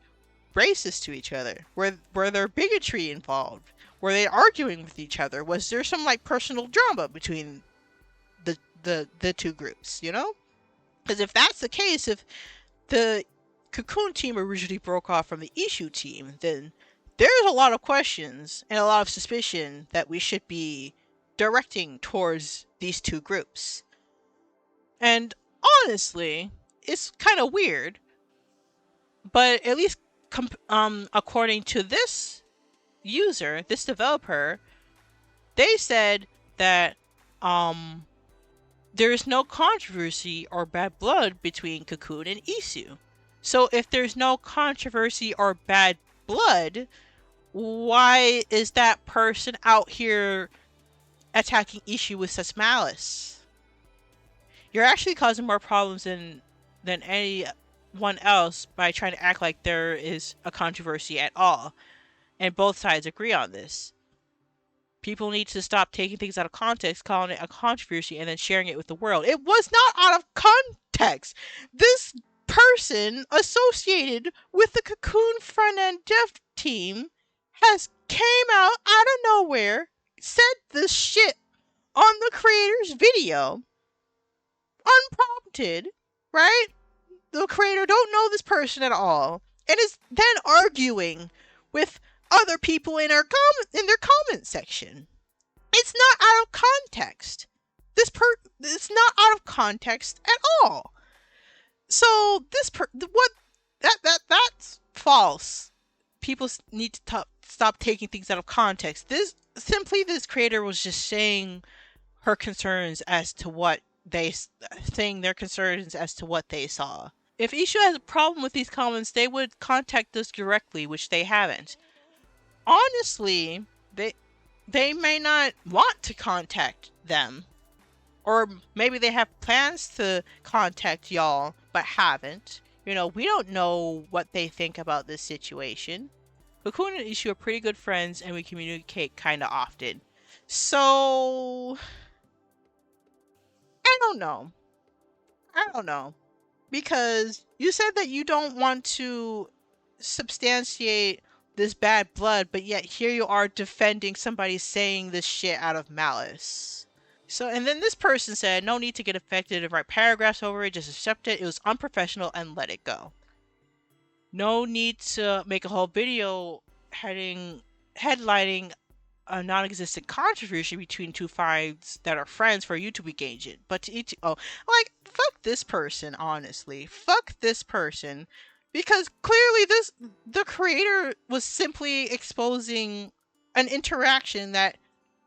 racist to each other? Were there bigotry involved? Were they arguing with each other? Was there some, like, personal drama between the two groups, you know? Because if that's the case, if the Cocoon team originally broke off from the issue team, then there's a lot of questions and a lot of suspicion that we should be directing towards these two groups. And honestly, it's kind of weird, but at least according to this user, this developer, they said that there is no controversy or bad blood between Cocoon and Isu. So if there's no controversy or bad blood, why is that person out here attacking Isu with such malice? You're actually causing more problems than anyone else by trying to act like there is a controversy at all. And both sides agree on this. People need to stop taking things out of context, calling it a controversy, and then sharing it with the world. It was not out of context. This person associated with the Cocoon front-end dev team came out of nowhere, said this shit on the creator's video, unprompted, right? The creator don't know this person at all, and is then arguing with other people in their comment section. It's not out of context. It's not out of context at all. So that's false. People need to stop taking things out of context. This creator was just saying her concerns as to what they saw. If Ishu has a problem with these comments, they would contact us directly, which they haven't. Honestly, they may not want to contact them, or maybe they have plans to contact y'all but haven't. You know, we don't know what they think about this situation. Cocoon and Ishu are pretty good friends, and we communicate kind of often. So I don't know. Because you said that you don't want to substantiate this bad blood, but yet here you are defending somebody saying this shit out of malice. So, and then this person said, "No need to get affected and write paragraphs over it, just accept it. It was unprofessional and let it go. No need to make a whole video headlining a non-existent controversy between two sides that are friends for YouTube engagement. But fuck this person, honestly. Fuck this person. because clearly the creator was simply exposing an interaction that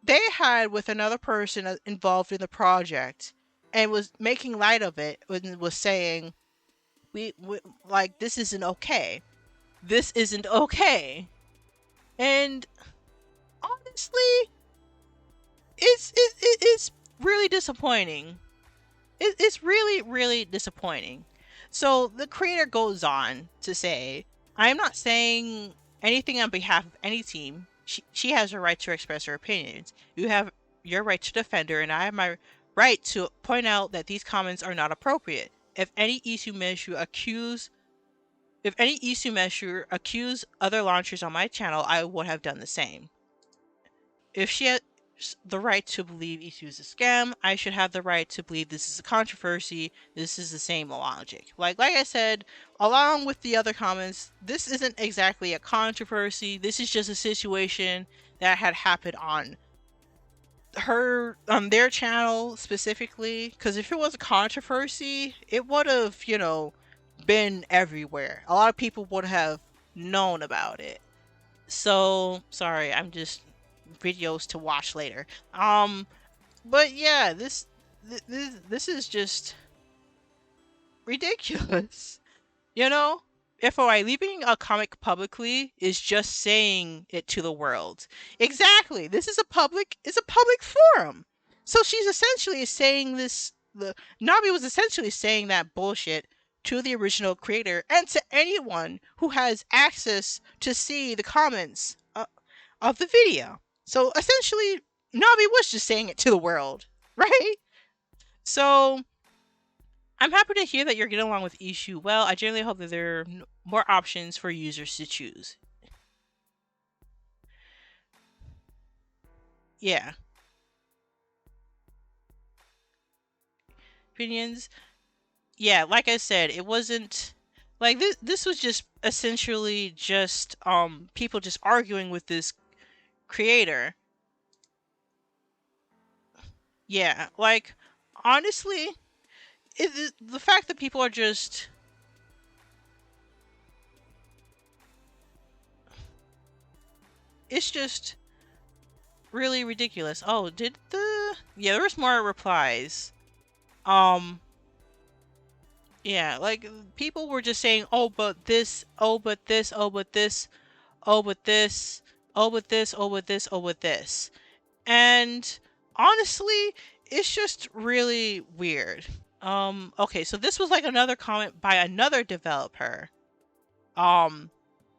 they had with another person involved in the project, and was making light of it, and was saying, we like, this isn't okay, this isn't okay. And honestly, it's really disappointing. It's really, really disappointing. So the creator goes on to say, I am not saying anything on behalf of any team. She has a right to express her opinions. You have your right to defend her, and I have my right to point out that these comments are not appropriate. If any issue measure accused other launchers on my channel, I would have done the same. If she has the right to believe issue is a scam, I should have the right to believe this is a controversy. This is the same logic. Like I said, along with the other comments, this isn't exactly a controversy. This is just a situation that had happened on their channel specifically. Because if it was a controversy, it would have, been everywhere. A lot of people would have known about it. So sorry, I'm just videos to watch later. But yeah, this is just ridiculous. You know, FOI, leaving a comic publicly is just saying it to the world. Exactly. This is it's a public forum. So she's essentially saying this. The Nabi was essentially saying that bullshit to the original creator and to anyone who has access to see the comments of the video. So essentially, Nabi was just saying it to the world, right? So I'm happy to hear that you're getting along with Ishu well. I generally hope that there are more options for users to choose. Yeah. Opinions. Yeah, like I said, it wasn't like this was just essentially just people just arguing with this creator. Yeah, like honestly, the fact that people are just it's just really ridiculous. Oh, yeah, there was more replies. Um yeah, like people were just saying, "Oh, but this, oh, but this, oh, but this, oh, but this, oh, but this, oh, but this, oh, but this." And honestly, it's just really weird. Okay, so this was like another comment by another developer. Um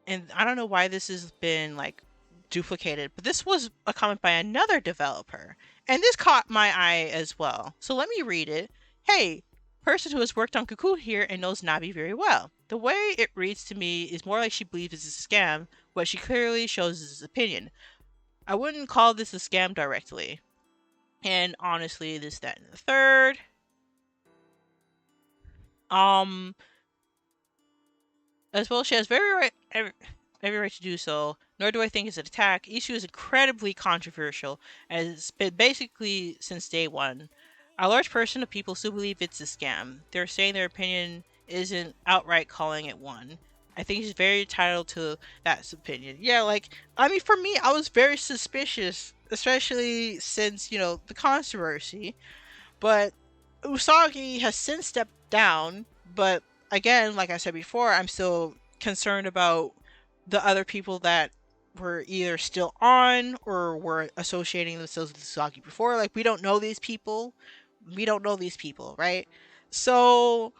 and I don't know why this has been like duplicated, but this was a comment by another developer, and this caught my eye as well. So let me read it. Hey, person who has worked on Cocoon here and knows Nabi very well. The way it reads to me is more like she believes it's a scam, but she clearly shows his opinion. I wouldn't call this a scam directly. And honestly, this, that, and the third. Um, as well, she has every right to do so, nor do I think it's an attack. Issue is incredibly controversial, and it's been basically since day one. A large portion of people still believe it's a scam. They're saying their opinion isn't outright calling it one. I think she's very entitled to that opinion. Yeah, like, I mean, for me, I was very suspicious, especially since, the controversy. But Usagi has since stepped down, but again, like I said before, I'm still concerned about the other people that were either still on or were associating themselves with Usagi before. Like, we don't know these people. We don't know these people, right? So,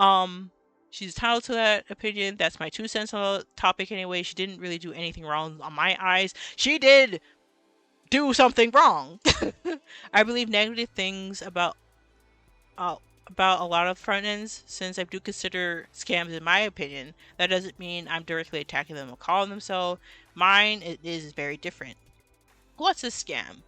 um, she's entitled to that opinion. That's my 2 cents on the topic anyway. She didn't really do anything wrong on my eyes. She did do something wrong. I believe negative things about a lot of front ends, since I do consider scams in my opinion. That doesn't mean I'm directly attacking them or calling them so. Mine it is very different. What's a scam?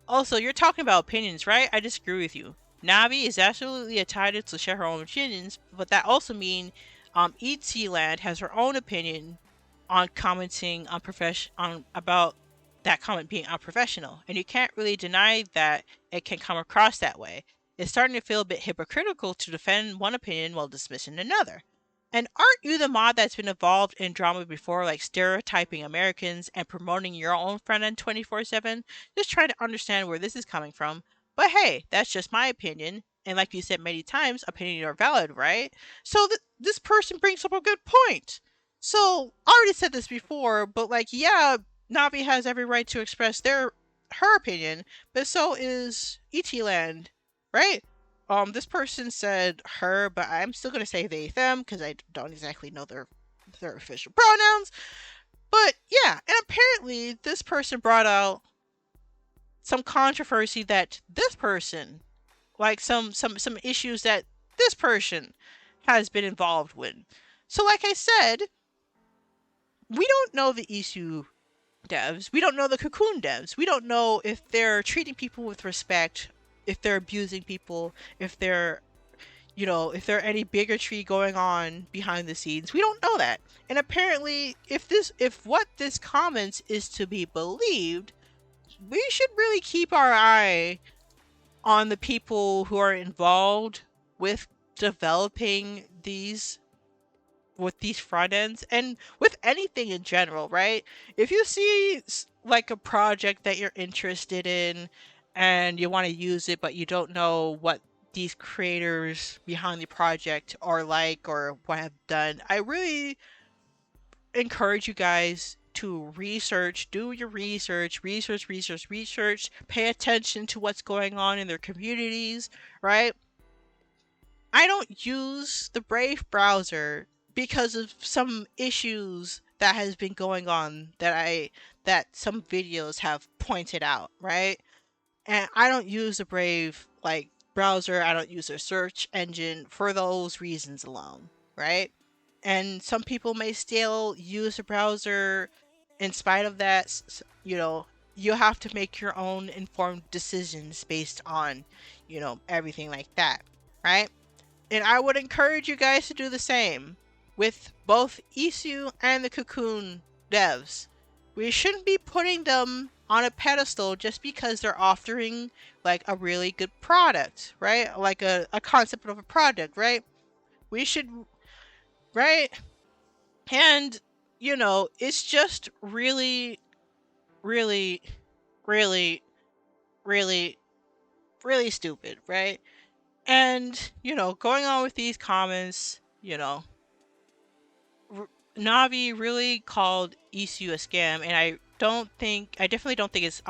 Also, you're talking about opinions, right? I disagree with you. Navi is absolutely entitled to share her own opinions, but that also means ET Land has her own opinion on commenting on about that comment being unprofessional, and you can't really deny that it can come across that way. It's starting to feel a bit hypocritical to defend one opinion while dismissing another. And aren't you the mod that's been involved in drama before, like stereotyping Americans and promoting your own front end 24/7? Just trying to understand where this is coming from. But hey, that's just my opinion. And like you said many times, opinions are valid, right? So this person brings up a good point. So I already said this before, but like, yeah, Navi has every right to express her opinion, but so is ET right? This person said her, but I'm still gonna say they them because I don't exactly know their official pronouns. But yeah, and apparently this person brought out some controversy that this person, like some issues that this person has been involved with. So like I said, we don't know the issue devs. We don't know the Cocoon devs. We don't know if they're treating people with respect, if they're abusing people, if they're if there are any bigotry going on behind the scenes. We don't know that. And apparently, if what this comments is to be believed, we should really keep our eye on the people who are involved with developing these front ends and with anything in general, right? If you see like a project that you're interested in and you want to use it, but you don't know what these creators behind the project are like or what have done, I really encourage you guys to do your research, pay attention to what's going on in their communities, right? I don't use the Brave browser because of some issues that has been going on that some videos have pointed out, right? And I don't use the Brave browser, I don't use their search engine for those reasons alone, right? And some people may still use the browser in spite of that, you have to make your own informed decisions based on, everything like that, right? And I would encourage you guys to do the same with both Isu and the Cocoon devs. We shouldn't be putting them on a pedestal just because they're offering like a really good product, right? Like a concept of a product, right? We should, right? And, it's just really, really, really, really, really stupid, right? And, going on with these comments, Navi really called ECU a scam, and I definitely don't think it's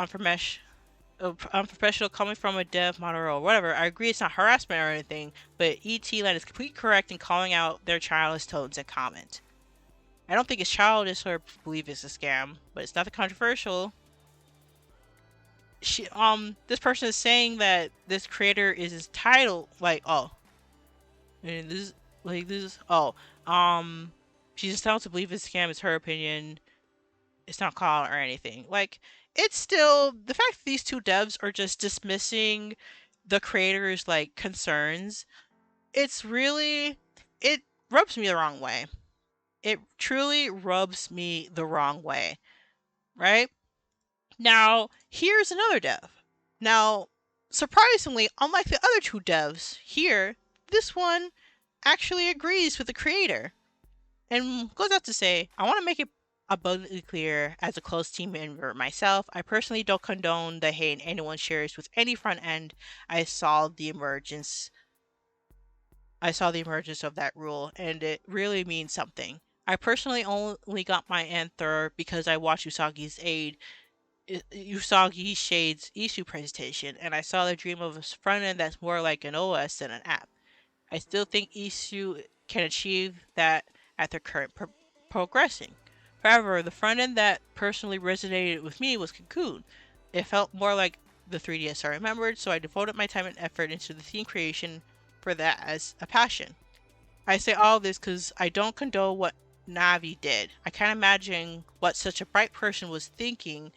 unprofessional coming from a dev, model, or whatever. I agree it's not harassment or anything, but ET-Land is completely correct in calling out their childish tones and comment. I don't think it's childish or believe it's a scam, but it's nothing controversial. This person is saying that this creator is entitled, and she's entitled to believe it's a scam. It's her opinion. It's not called or anything. Like, it's still the fact that these two devs are just dismissing the creator's concerns. It rubs me the wrong way. It truly rubs me the wrong way, right? Now, here's another dev. Now, surprisingly, unlike the other two devs here, this one actually agrees with the creator and goes out to say, I want to make it abundantly clear as a close team member myself, I personally don't condone the hate anyone shares with any front end. I saw the emergence of that rule, and it really means something. I personally only got my answer because I watched Usagii Shade's issue presentation, and I saw the dream of a front end that's more like an OS than an app. I still think issue can achieve that at their current progressing. However, the front end that personally resonated with me was Cocoon. It felt more like the 3DS I remembered, so I devoted my time and effort into the theme creation for that as a passion. I say all this because I don't condone what Navi did. I can't imagine what such a bright person was thinking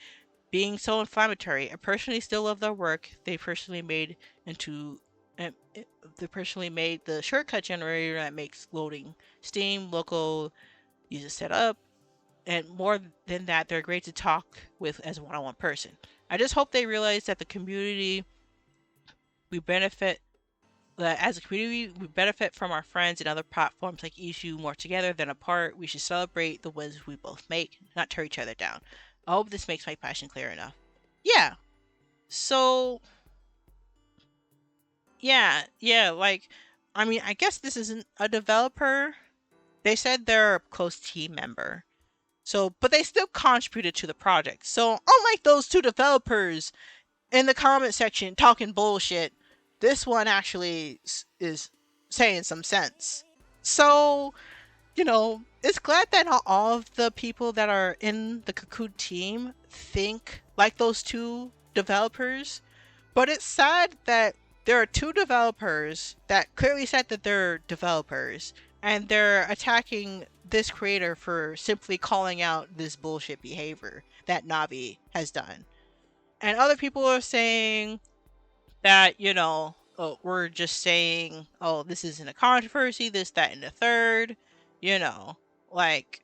being so inflammatory. I personally still love their work. They personally made the shortcut generator that makes loading Steam, local user setup, and more than that, they're great to talk with as a one-on-one person. I just hope they realize that the community we benefit that as a community, we benefit from our friends and other platforms like Issue more together than apart. We should celebrate the wins we both make, not tear each other down. I hope this makes my passion clear enough. Yeah. So, yeah, like, I mean, I guess this isn't a developer. They said they're a close team member. So, but they still contributed to the project. So, unlike those two developers in the comment section talking bullshit, this one actually is saying some sense. So, it's glad that not all of the people that are in the Cocoon team think like those two developers, but it's sad that there are two developers that clearly said that they're developers, and they're attacking this creator for simply calling out this bullshit behavior that Navi has done. And other people are saying that, oh, we're just saying, oh, this isn't a controversy, this, that, and the third. You know, like,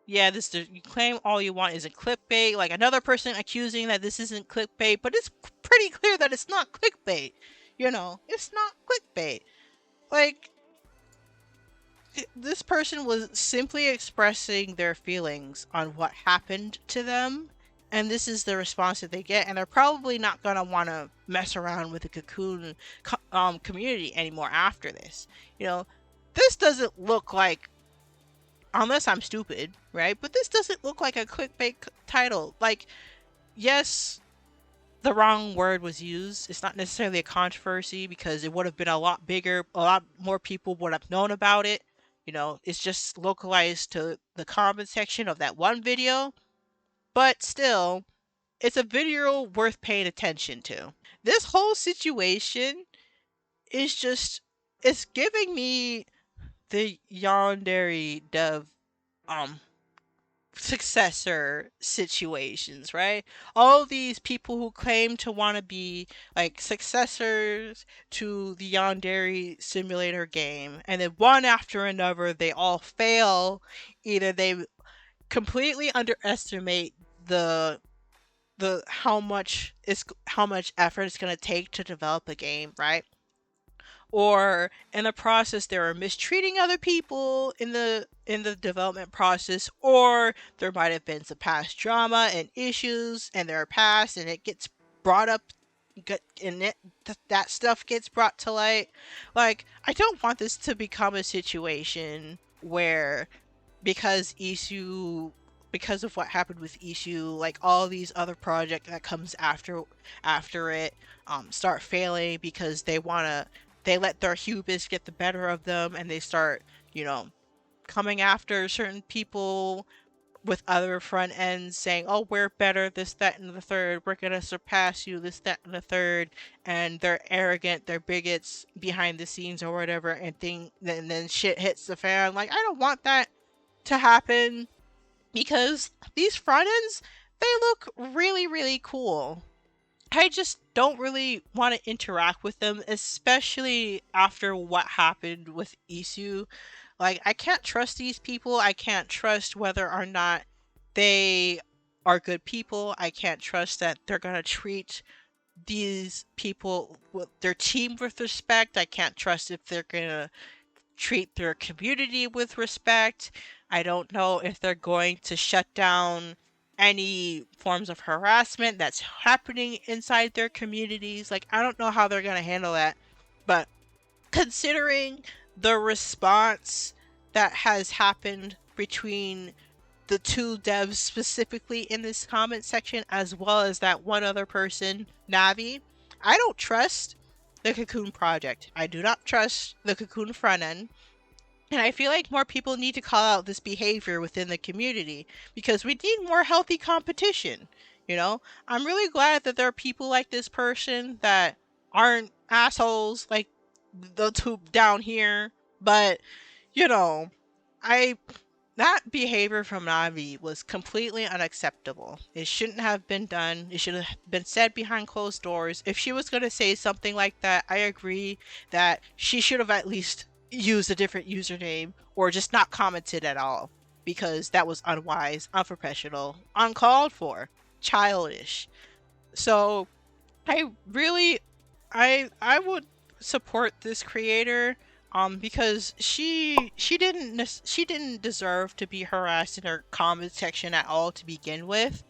yeah, you claim all you want isn't clickbait. Like another person accusing that this isn't clickbait, but it's pretty clear that it's not clickbait. It's not clickbait. Like, this person was simply expressing their feelings on what happened to them, and this is the response that they get, and they're probably not going to want to mess around with the Cocoon community anymore after this. This doesn't look like, unless I'm stupid, right? But this doesn't look like a clickbait title. Like, yes, the wrong word was used. It's not necessarily a controversy because it would have been a lot bigger. A lot more people would have known about it. It's just localized to the comment section of that one video. But still, it's a video worth paying attention to. This whole situation is just, it's giving me the Yandere dev um successor situations, right? All these people who claim to want to be like successors to the Yandere simulator game, and then one after another, they all fail. Either they completely underestimate the how much effort it's going to take to develop a game, right? Or in the process they were mistreating other people in the development process, or there might have been some past drama and issues in their past, and it gets brought up, that stuff gets brought to light. Like, I don't want this to become a situation where, because issue because of what happened with issue, like all these other projects that comes after it start failing because they let their hubris get the better of them, and they start, you know, coming after certain people with other front ends saying, oh, we're better, this, that, and the third, we're gonna surpass you, this, that, and the third, and they're arrogant, they're bigots behind the scenes or whatever, and then shit hits the fan. Like, I don't want that to happen, because these front ends, they look really, really cool. I just don't really want to interact with them, especially after what happened with Isu. Like, I can't trust these people. I can't trust whether or not they are good people. I can't trust that they're going to treat these people, with their team, with respect. I can't trust if they're going to treat their community with respect. I don't know if they're going to shut down any forms of harassment that's happening inside their communities. Like, I don't know how they're going to handle that. But considering the response that has happened between the two devs specifically in this comment section, as well as that one other person, Navi, I don't trust the Cocoon project. I do not trust the Cocoon front end. And I feel like more people need to call out this behavior within the community, because we need more healthy competition. I'm really glad that there are people like this person that aren't assholes like the two down here. But, you know, I that behavior from Navi was completely unacceptable. It shouldn't have been done. It should have been said behind closed doors. If she was going to say something like that, I agree that she should have at least used a different username or just not commented at all, because that was unwise, unprofessional, uncalled for, childish. So I really, I would support this creator because she didn't deserve to be harassed in her comment section at all to begin with.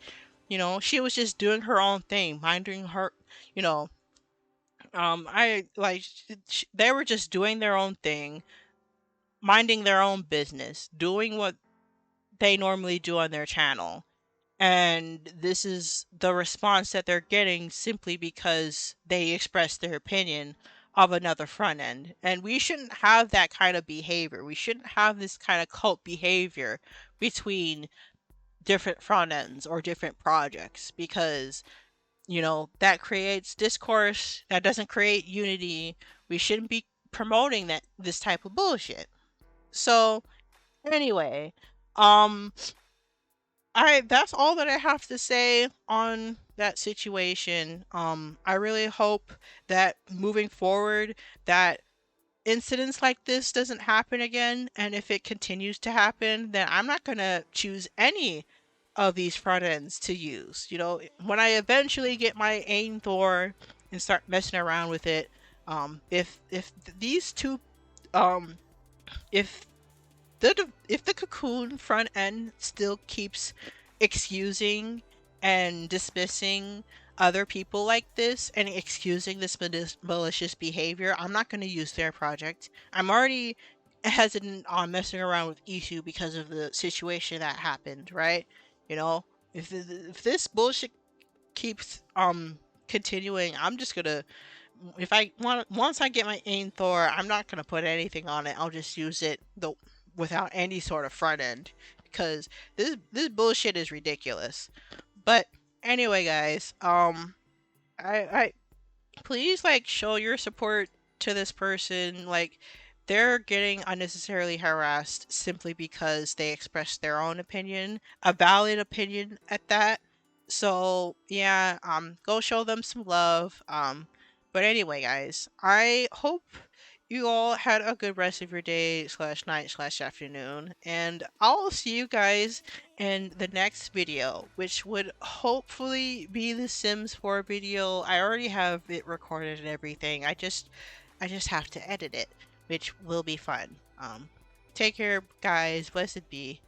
You know, she was just doing her own thing, minding her, you know, I like they were just doing their own thing, minding their own business, doing what they normally do on their channel. And this is the response that they're getting simply because they express their opinion of another front end. And we shouldn't have that kind of behavior. We shouldn't have this kind of cult behavior between different front ends or different projects because, you know, that creates discourse, that doesn't create unity. We shouldn't be promoting that this type of bullshit. So, anyway, um I that's all that I have to say on that situation. I really hope that moving forward that incidents like this doesn't happen again, and if it continues to happen, then I'm not going to choose any of these front ends to use. You know, when I eventually get my aim Thor and start messing around with it, if these two um if if the Cocoon front end still keeps excusing and dismissing other people like this and excusing this malicious behavior, I'm not going to use their project. I'm already hesitant on messing around with issue because of the situation that happened, right? You know, if this bullshit keeps continuing, I'm just gonna, if I want, once I get my aim Thor, I'm not gonna put anything on it. I'll just use it without any sort of front end because this bullshit is ridiculous. But anyway, guys, I please like show your support to this person. Like, they're getting unnecessarily harassed simply because they expressed their own opinion, a valid opinion at that. So yeah, go show them some love. But anyway, guys, I hope you all had a good rest of your day slash night slash afternoon, and I'll see you guys in the next video, which would hopefully be the Sims 4 video. I already have it recorded and everything. I just have to edit it, which will be fun. Take care, guys. Blessed be.